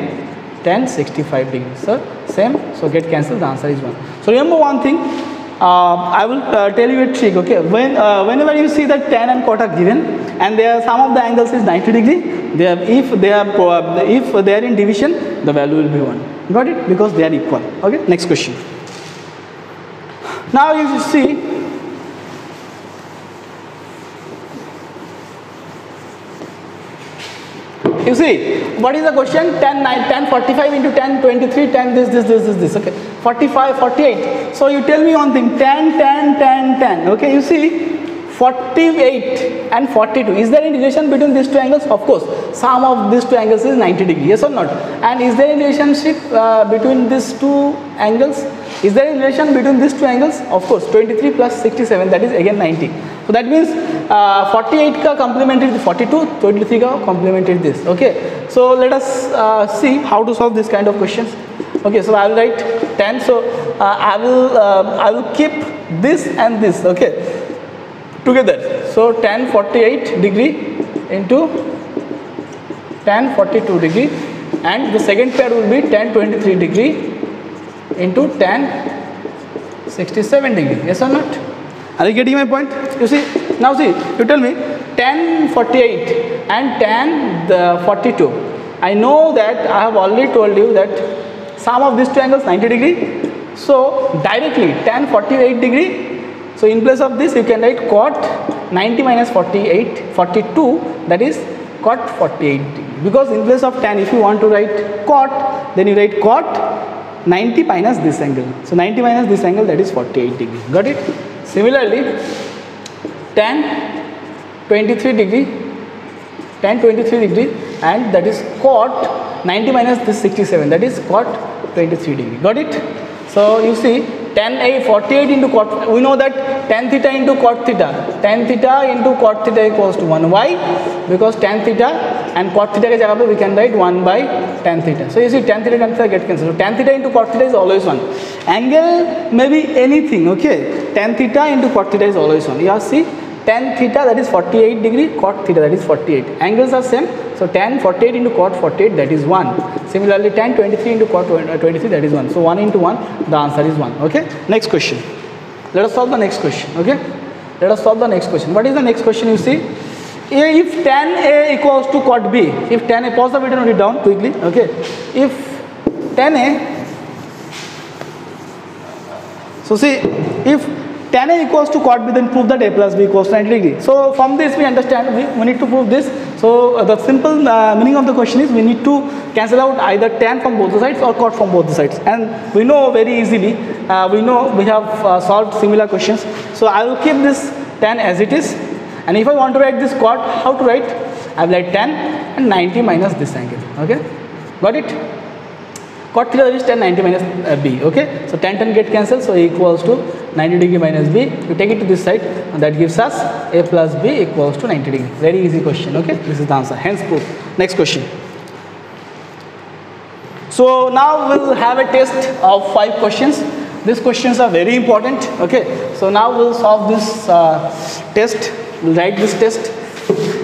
Speaker 1: tan 65 degree. So same, so get cancelled, the answer is 1. So remember one thing, I will tell you a trick, okay. Whenever you see that tan and cot are given and sum of the angles is 90 degree, if they are in division, the value will be 1. Got it? Because they are equal. Okay, next question. Now you see, what is the question? Tan 45 into tan 23, tan this, okay, 45, 48. So you tell me one thing, tan, okay, you see 48 and 42, is there any relation between these two angles? Of course, sum of these two angles is 90 degree, yes or not? And is there any relationship between these two angles? Is there a relation between these two angles? Of course, 23 plus 67, that is again 90. So that means 48 ka complement is 42, 23 ka complement is this. Okay. So let us see how to solve this kind of questions. Okay. So I will write 10. So I will keep this and this. Okay, together. So tan 48 degree into tan 42 degree, and the second pair will be tan 23 degree into tan 67 degree, yes or not? Are you getting my point? You see, now see, you tell me tan 48 and tan 42. I know that I have already told you that sum of these two angles 90 degree. So directly tan 48 degree. So in place of this you can write cot 90 minus 48, 42, that is cot 48 degree. Because in place of tan, if you want to write cot, then you write cot 90 minus this angle. So 90 minus this angle, that is 48 degree. Got it? Similarly, tan 23 degree, and that is cot 90 minus this 67, that is cot 23 degree. Got it? So you see, tan 48 into cot, we know that tan theta into cot theta, tan theta into cot theta equals to 1. Why? Because tan theta and cot theta ke jagah pe we can write 1 by tan theta. So you see, tan theta get cancelled. So tan theta into cot theta is always 1. Angle may be anything, okay. Tan theta into cot theta is always 1. You see, tan theta, that is 48 degree, cot theta, that is 48. Angles are same. So tan 48 into cot 48, that is 1. Similarly, tan 23 into cot 23, that is 1. So 1 into 1, the answer is 1. Okay. Next question. Let us solve the next question. Okay. Let us solve the next question. What is the next question? You see, if tan A equals to cot B, if tan A, pause the video and note it down quickly. Okay. If tan A, so see, if tan A equals to cot B, then prove that A plus B equals to 90 degree. So from this we understand we need to prove this. So the simple meaning of the question is we need to cancel out either tan from both the sides or cot from both the sides, and we know very easily, we know we have solved similar questions. So I will keep this tan as it is, and if I want to write this cot, how to write? I will write tan and 90 minus this angle. Okay, got it? Cot theta is tan 90 minus b. Okay, so tan get cancelled, so A equals to 90 degree minus b. You take it to this side, and that gives us A plus b equals to 90 degree. Very easy question. Okay, this is the answer. Hence proof. Next question. So now we'll have a test of 5 questions. These questions are very important. Okay, so now we'll solve this test. We'll write this test.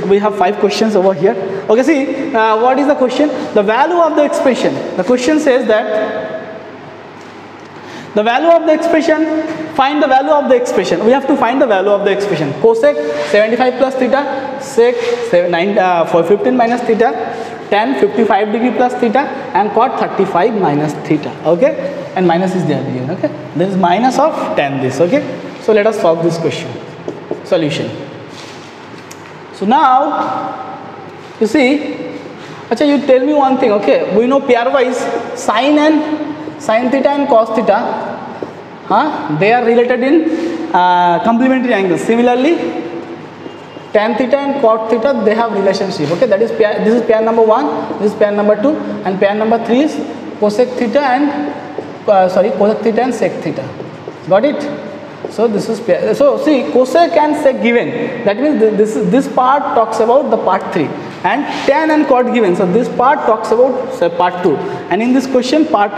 Speaker 1: We have 5 questions over here. Okay, see, what is the question? The value of the expression. The question says that the value of the expression, find the value of the expression. We have to find the value of the expression. Cosec 75 plus theta, sec 15 minus theta, tan 55 degree plus theta, and cot 35 minus theta. Okay, and minus is there again. Okay, this is minus of tan this. Okay, so let us solve this question. Solution. So now, you see, achha, you tell me one thing, okay, we know pairwise sin theta and cos theta, they are related in complementary angles. Similarly, tan theta and cot theta, they have relationship, okay, that is pair, this is pair number 1, this is pair number 2, and pair number 3 is cosec theta and, cosec theta and sec theta. Got it? So this is pair. So see, cosec and sec given, that means this part talks about the part 3, and tan and cot given, so this part talks about part 2, and in this question part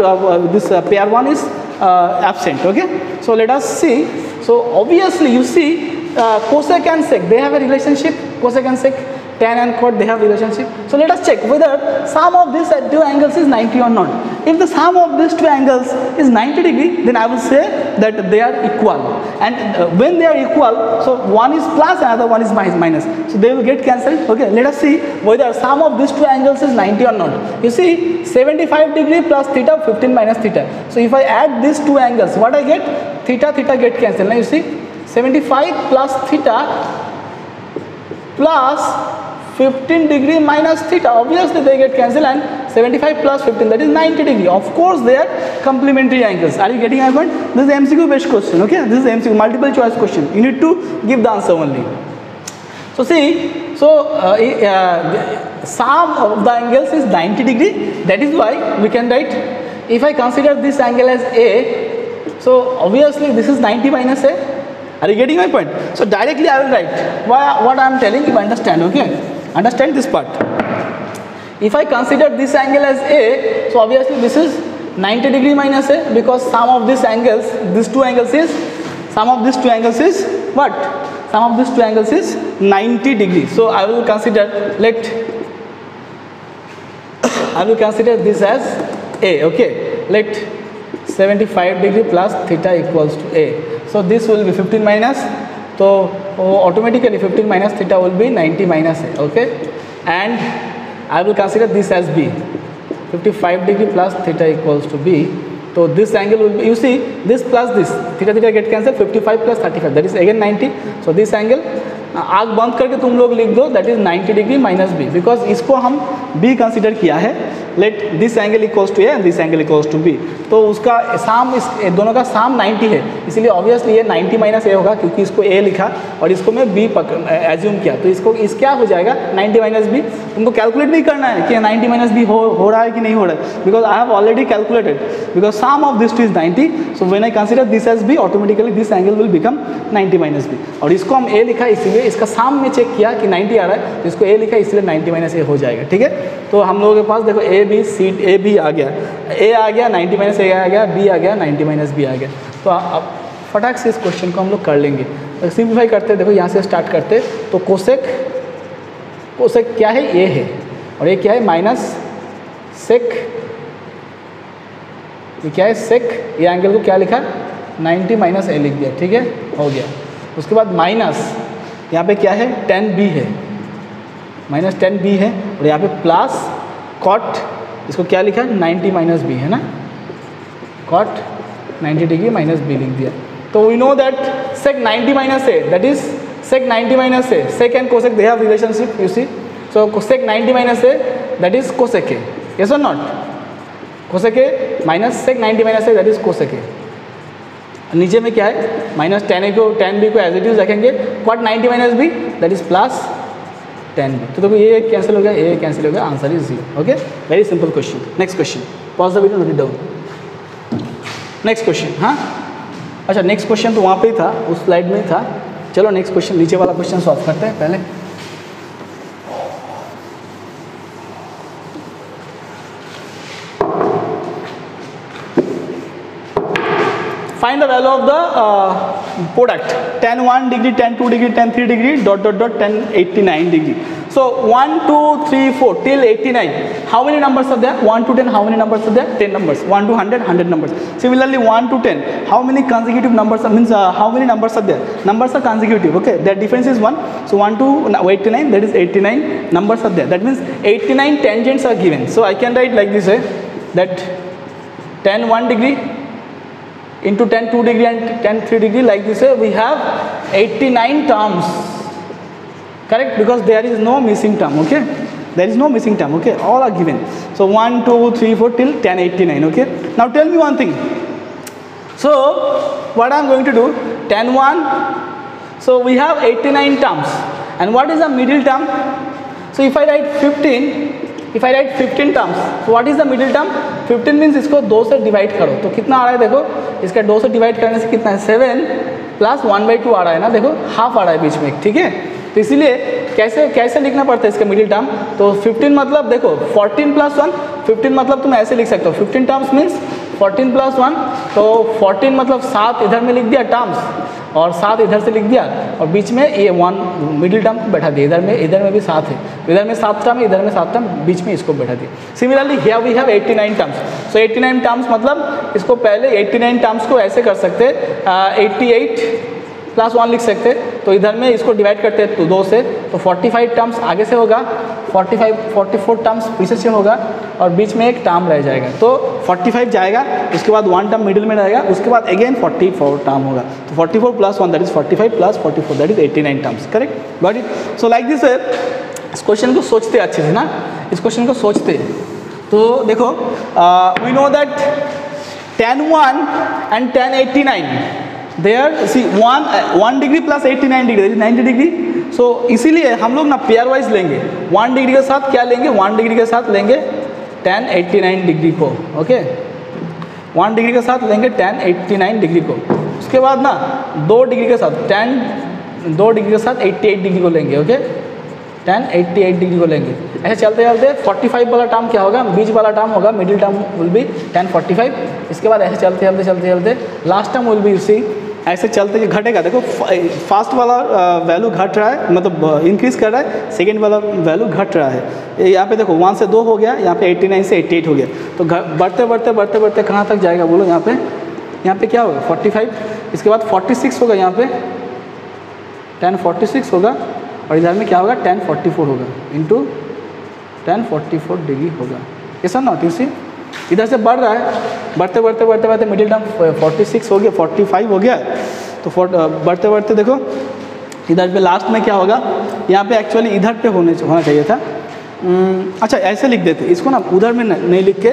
Speaker 1: this pair 1 is absent. Okay, so let us see. So obviously you see, cosec and sec, they have a relationship, cosec and sec, tan and cot, they have relationship. So let us check whether sum of these two angles is 90 or not. If the sum of these two angles is 90 degree, then I will say that they are equal. And when they are equal, so one is plus, another one is minus. So they will get cancelled. Okay, let us see whether sum of these two angles is 90 or not. You see, 75 degree plus theta, 15 minus theta. So if I add these two angles, what I get? Theta, theta get cancelled. Now you see, 75 plus theta plus 15 degree minus theta, obviously they get cancelled, and 75 plus 15, that is 90 degree. Of course they are complementary angles. Are you getting my point? This is MCQ based question. Okay, this is MCQ, multiple choice question. You need to give the answer only. So see, so sum of the angles is 90 degree. That is why we can write, if I consider this angle as A, so obviously this is 90 minus A. Are you getting my point? So directly I will write what I am telling you, understand. Okay, understand this part. If I consider this angle as A, so obviously this is 90 degree minus A, because sum of these angles, these two angles is, sum of these two angles is what? Sum of these two angles is 90 degree. So I will consider, I will consider this as A. Okay, let 75 degree plus theta equals to A. So this will be 15 minus, so automatically 15 minus theta will be 90 minus A. Okay, and I will consider this as B. 55 degree plus theta equals to B. So this angle will be, you see, this plus this, theta theta get cancelled, 55 plus 35, that is again 90. So this angle, आग बंद करके तुम लोग लिख दो, that is 90 degree minus B, because इसको हम B consider किया है. Let this angle equals to A and this angle equals to B. तो उसका साम, इस दोनों का साम 90 है, इसलिए ऑब्वियसली ये 90 माइनस ए होगा, क्योंकि इसको ए लिखा और इसको मैं बी एज्यूम किया. तो इसको इस क्या हो जाएगा 90 माइनस बी. तुमको कैलकुलेट नहीं करना है कि 90 माइनस बी हो रहा है कि नहीं हो रहा है, because I have already calculated, because sum of this two is 90. So when I consider this as B, automatically this angle will become 90 minus B. और इसको हम ए लिखा, इसीलिए इसका साम में चेक किया कि 90 आ रहा है, तो इसको ए लिखा, इसलिए 90 माइनस ए हो जाएगा. ठीक है, तो हम लोगों के पास देखो A B C, A B आ गया, ए आ गया, 90 माइनस ए आ गया, बी आ गया, 90 माइनस बी आ गया. तो अब फटाक से इस क्वेश्चन को हम लोग कर लेंगे. तो सिंप्लीफाई करते देखो, यहाँ से स्टार्ट करते. तो कोसेक, कोसेक क्या है, ए है, और ये क्या है माइनस सेक, ये क्या है सेक. ये एंगल को क्या लिखा 90 माइनस ए लिख दिया. ठीक है, हो गया. उसके बाद माइनस, यहाँ पे क्या है 10b है, माइनस 10b है, और यहाँ पे प्लस कॉट, इसको क्या लिखा 90 माइनस बी है ना, कॉट 90 डिग्री माइनस बी लिख दिया. तो we know that sec 90 minus A, that is sec 90 minus A, sec and cosec they have relationship, you see. So sec 90 minus A, that is cosec A, yes और not. Cosec A minus sec 90 minus A, that is cosec A. नीचे में क्या है minus 10 को 10b को as it is रखेंगे, cot 90 minus B, that is plus 10b. तो देखो ये कैंसिल हो गया, ये कैंसिल हो गया, answer is 0. Okay, very simple question. Next question, pause the video, note it down. Next question. हाँ, अच्छा नेक्स्ट क्वेश्चन तो वहाँ पे ही था, उस स्लाइड में ही था. चलो नेक्स्ट क्वेश्चन, नीचे वाला क्वेश्चन सॉल्व करते हैं पहले. Find the value of the product, tan 1 degree, tan 2 degree, tan 3 degree, dot dot dot, tan 89 degree. So 1, 2, 3, 4 till 89. How many numbers are there? 1 to 10. How many numbers are there? 10 numbers. 1 to 100, 100 numbers. Similarly, 1 to 10. How many consecutive numbers are, means how many numbers are there? Numbers are consecutive. Okay, their difference is 1. So 1 to 89, that is 89 numbers are there. That means 89 tangents are given. So I can write like this, that tan 1 degree into tan 2 degree and tan 3 degree, like this we have 89 terms, correct, because there is no missing term. Okay, there is no missing term. Okay, all are given. So 1, 2, 3, 4 till tan 89. Okay, now tell me one thing. So what I am going to do, tan 1, so we have 89 terms, and what is the middle term? So if I write 15, if I write 15 terms, so what is the middle term? 15 means इसको 2 से divide करो, तो कितना आ रहा है देखो, इसका 2 से डिवाइड करने से कितना है 7 प्लस 1/2 आ रहा है ना, देखो हाफ आ रहा है बीच में. ठीक है, तो इसीलिए कैसे कैसे लिखना पड़ता है इसका मिडिल टर्म. तो 15 मतलब देखो 14 प्लस 1, 15 मतलब तुम ऐसे लिख सकते हो, 15 टर्म्स मीन्स 14 प्लस 1, तो 14 मतलब 7 इधर में लिख दिया टर्म्स और 7 इधर से लिख दिया और बीच में ये 1 मिडिल टर्म को बैठा दिया। इधर में भी 7 है, इधर में 7 टर्म, इधर में 7 टर्म, बीच में इसको बैठा दिया। Similarly here we have 89 terms. So 89 terms मतलब इसको पहले 89 टर्म्स को ऐसे कर सकते 88 प्लस 1 लिख सकते। तो इधर में इसको डिवाइड करते हैं तो 2 से, तो 45 टर्म्स आगे से होगा, 44 टर्म्स पीछे से होगा और बीच में एक टर्म रह जाएगा। तो 45 जाएगा, उसके बाद 1 टर्म मिडिल में रहेगा, उसके बाद अगेन 44 टर्म होगा। तो 44 plus 1 that is 45 plus 44 that is 89 terms. Correct, got it. So like this इस क्वेश्चन को सोचते अच्छे से ना, इस क्वेश्चन को सोचते तो देखो we know that tan 1 and tan 89 there, see 1 degree plus 89 degree 90 degree. So इसीलिए हम लोग ना पेयर वाइज लेंगे। 1 डिग्री के साथ क्या लेंगे, 1 डिग्री के साथ लेंगे tan 89 डिग्री को। ओके, 1 डिग्री के साथ लेंगे tan 89 डिग्री को। उसके बाद ना 2 डिग्री के साथ 2 डिग्री के साथ 88 डिग्री को लेंगे। ओके, tan 88 डिग्री को लेंगे। ऐसे चलते चलते 45 वाला टर्म क्या होगा, बीच वाला टर्म होगा, middle term will be tan 45। इसके बाद ऐसे चलते चलते last term will be C, ऐसे चलते घटेगा। देखो फास्ट वाला वैल्यू घट रहा है, मतलब इंक्रीज कर रहा है, सेकेंड वाला वैल्यू घट रहा है। यहाँ पे देखो 1 से 2 हो गया, यहाँ पे 89 से 88 हो गया। तो बढ़ते कहाँ तक जाएगा बोलो, यहाँ पे क्या होगा 45, इसके बाद 46 होगा, यहाँ पे tan 46 होगा और इधर में क्या होगा tan 44 होगा इंटू tan 44 डिग्री होगा। ऐसा नॉट यू सी, इधर से बढ़ रहा है, बढ़ते मिडिल टर्म 46 हो गया, 45 हो गया। तो बढ़ते देखो इधर पे लास्ट में क्या होगा, यहाँ पे एक्चुअली इधर पे होना चाहिए था। अच्छा ऐसे लिख देते इसको ना, उधर में नहीं लिख के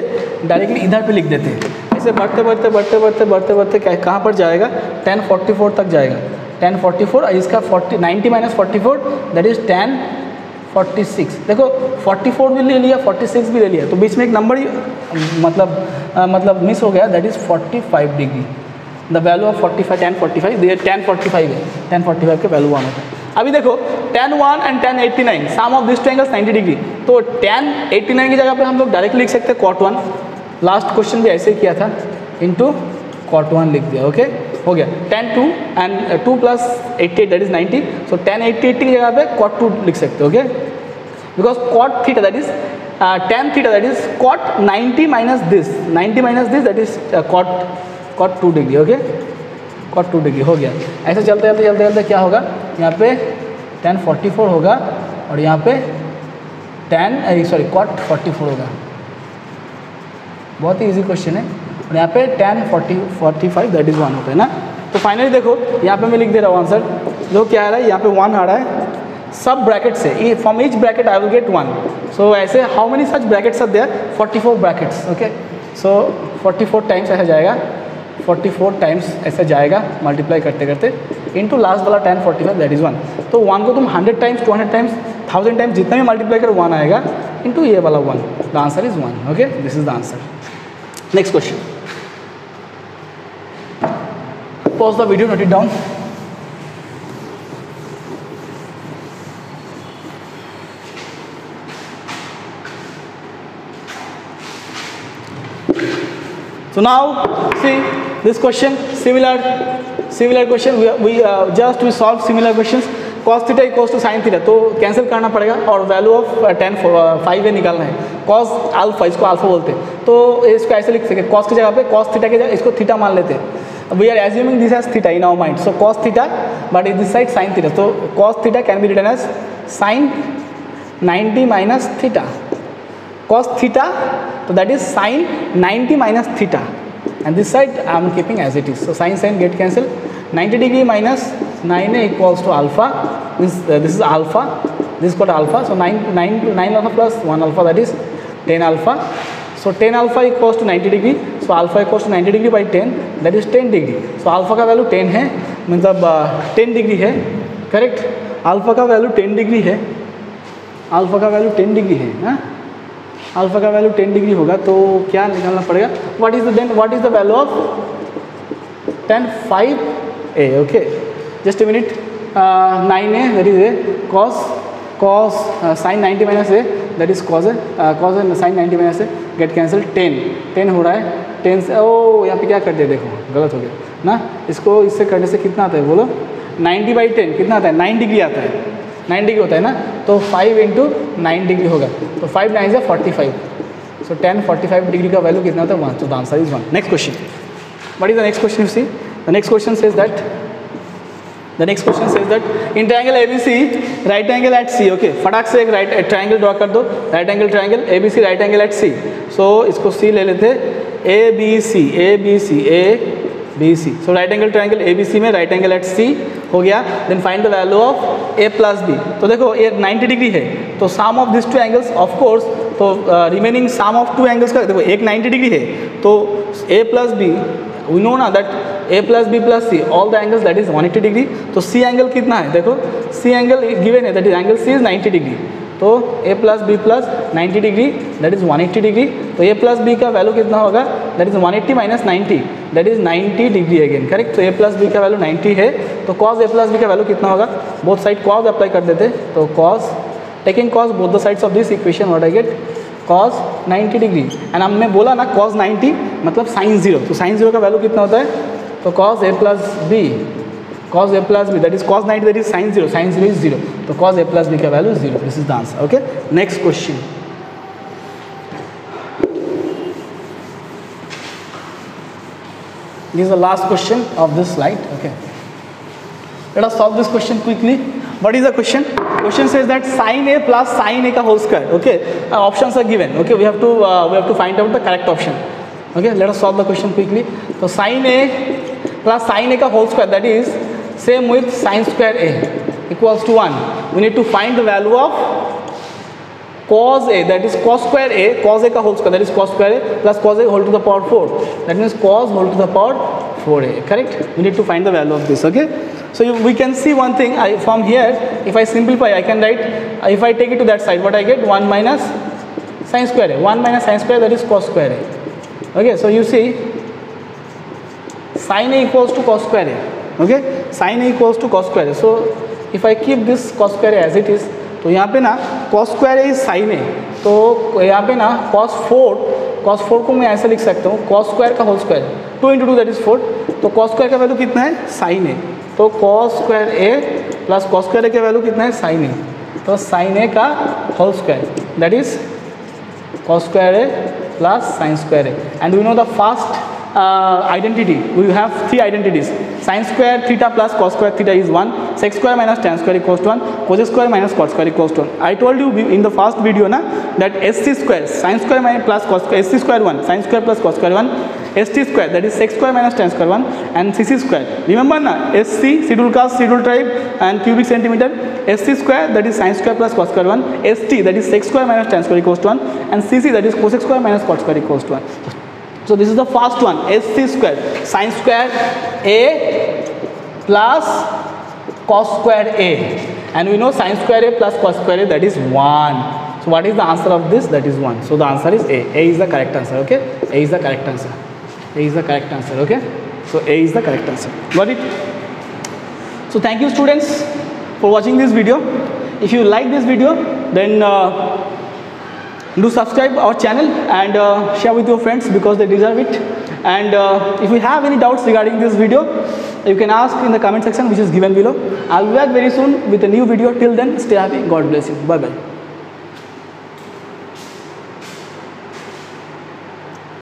Speaker 1: डायरेक्टली इधर पे लिख देते। ऐसे बढ़ते कहाँ पर जाएगा, tan 44 तक जाएगा। tan 44 और इसका 90 माइनस 44 दैट इज tan 46। देखो 44 भी ले लिया, 46 भी ले लिया, तो बीच में एक नंबर ही मतलब मिस हो गया, that is 45 degree. The value of 45 tan 45 tan 45 है, tan 45 के वैल्यू 1 होता है। अभी देखो tan 1 and tan 89 sum of this two angles 90 degree. तो tan 89 की जगह पे हम लोग डायरेक्ट लिख सकते हैं cot 1। लास्ट क्वेश्चन भी ऐसे ही किया था, इंटू cot 1 लिख दिया। ओके, हो गया। tan 2 and 2 plus 88 that is 90। So tan 88 की जगह पे cot 2 लिख सकते हो। Okay, because cot theta that is tan theta that is cot 90 minus this that is cot 2 degree. Okay, cot 2 degree हो गया। ऐसे चलते क्या होगा, यहाँ पे tan 44 होगा और यहाँ पे cot 44 होगा। बहुत ही इजी क्वेश्चन है। और यहाँ पे tan 45 दैट इज 1 होता है ना। तो फाइनली देखो यहाँ पे मैं लिख दे रहा हूँ आंसर, जो क्या आ रहा है, यहाँ पे 1 आ रहा है सब ब्रैकेट से, from each bracket I will get 1। So ऐसे how many such brackets are there, 44 brackets. Okay, so 44 times ऐसा जाएगा, 44 टाइम्स ऐसे जाएगा मल्टीप्लाई करते इनटू लास्ट वाला tan 45 दैट इज 1। तो 1 को तुम 100 टाइम्स 200 टाइम्स 1000 टाइम्स जितना भी मल्टीप्लाई करो 1 आएगा, इंटू ये वाला 1। The answer is 1। Okay, this is the answer. Next question, pause the video, note it down. So now see this question, similar question, we just we solve similar questions. cos theta equals to sin theta, तो cancel करना पड़ेगा और value of tan 5 निकालना है। cos alpha, इसको alpha बोलते हैं, तो इसको ऐसे लिख सकते हैं, cos की जगह पे cos थीटा की जगह इसको थीटा मान लेते हैं। We are assuming this as theta in our mind, so cos theta, but in this side sin theta, so cos theta can be written as sin 90 minus theta. Cos theta, so that is sin 90 minus theta, and this side I am keeping as it is. So sin get cancelled. 90 degree minus 9 equals to alpha, means this is alpha, this is called alpha. So 9 alpha plus 1 alpha, that is 10 alpha. So tan alpha equals to 90 degree, so alpha equals to 90 degree by 10 that is 10 degree. So alpha का value 10 है, मतलब 10 degree है। Correct, alpha का value 10 degree है, alpha का value 10 degree है ना, alpha का वैल्यू 10 डिग्री होगा। तो क्या निकालना पड़ेगा, what is the value of tan 5a। Okay, just a minute, 9a that is a cos sin 90 minus A that is cos sin 90 minus A get cancel. 10 हो रहा है, 10 से, ओ यहाँ पे क्या कर दिया, देखो गलत हो गया ना, इसको इससे करने से कितना आता है बोलो, 90/10 कितना आता है, 9 डिग्री आता है, 9 डिग्री होता है ना, तो 5 × 9 डिग्री होगा, तो 5 9 से 45, सो 10 45 डिग्री का वैल्यू कितना होता है 1, so the answer is 1. Next question, what is the next question? You see, the next question says that in triangle ABC, right angle at C. Okay, फटाक से एक राइट ट्राइंगल ड्रॉ कर दो, right angle triangle ABC, right angle at C. So इसको C ले लेते, ABC. So right angle triangle ABC में right angle at C हो गया. Then find the value of A + B. तो देखो ये 90 डिग्री है, तो sum of this two angles of course, तो remaining sum of two angles का देखो, एक 90 डिग्री है, तो A + B वी नो ना that A + B + C all the angles that is 180 degree. तो C एंगल कितना है, देखो C एंगल गिवन है, that is angle C is 90 degree. तो A + B + 90 degree that is 180 degree. तो A + B का value कितना होगा, that is 180 - 90 that is 90 degree again, correct. तो A + B का वैल्यू 90 है, तो cos A + B का वैल्यू कितना होगा, बोथ साइड cos अप्लाई कर देते, तो cos, taking cos both the sides of this equation, what I get, cos 90 degree. And हमने बोला ना cos 90 मतलब sin 0, तो sin 0 का वैल्यू कितना होता है, तो cos A + B that is cos 90 that is sin 0 is 0, तो cos A + B का value 0. This is the answer. Okay, next question. This is the last question of this slide. Okay, let us solve this question quickly. What is the question? Question says that sin A plus sin A ka whole square. Okay, options are given. Okay, we have to find out the correct option. Okay, let us solve the question quickly. So sin A plus sin A ka whole square, that is same with sin square A, equals to 1. We need to find the value of cos A, that is cos square A, cos A ka whole square, that is cos square A plus cos A whole to the power 4. That means cos whole to the power 4A. Correct? We need to find the value of this. Okay. So we can see one thing, from here, if I simplify, I can write, if I take it to that side, what I get, 1 minus sin square A, 1 minus sin square, that is cos square A. Okay, so you see, sin A equals to cos square A. Okay, sin A equals to cos square A. So if I keep this cos square A as it is, तो यहाँ पे ना cos square A is sin A, तो यहाँ पे ना cos 4 को मैं ऐसे लिख सकता हूँ, cos square का whole square, 2 × 2 that is 4, तो cos square का वैल्यू कितना है, sin A, तो cos square A plus cos square A का वैल्यू कितना है, sin A, तो sin A का whole square that is cos square A plus sin square A. And we know the first identity, we have three identities, sin square theta plus cos square theta is 1, sec square minus tan square equals to 1, cos square minus cot square equals to 1. I told you in the first video na that sc square, sin square minus plus cos square, sc square 1, sin square plus cos square 1, st square that is sec square minus tan square 1, and cc square. Remember na, sc schedule caste, schedule tribe and cubic centimeter, sc square that is sin square plus cos square 1, st that is sec square minus tan square equals to 1, and cc that is cos square minus cot square equals to 1. So this is the first one, sc square, sin square A plus cos square A, and we know sin square A plus cos square A, that is 1. So what is the answer of this? That is 1. So the answer is A. A is the correct answer. Okay, A is the correct answer. A is the correct answer. Okay, so A is the correct answer. Got it? So thank you students for watching this video. If you like this video, then do subscribe our channel and share with your friends because they deserve it. And if you have any doubts regarding this video, you can ask in the comment section which is given below. I'll be back very soon with a new video. Till then, stay happy. God bless you. Bye bye.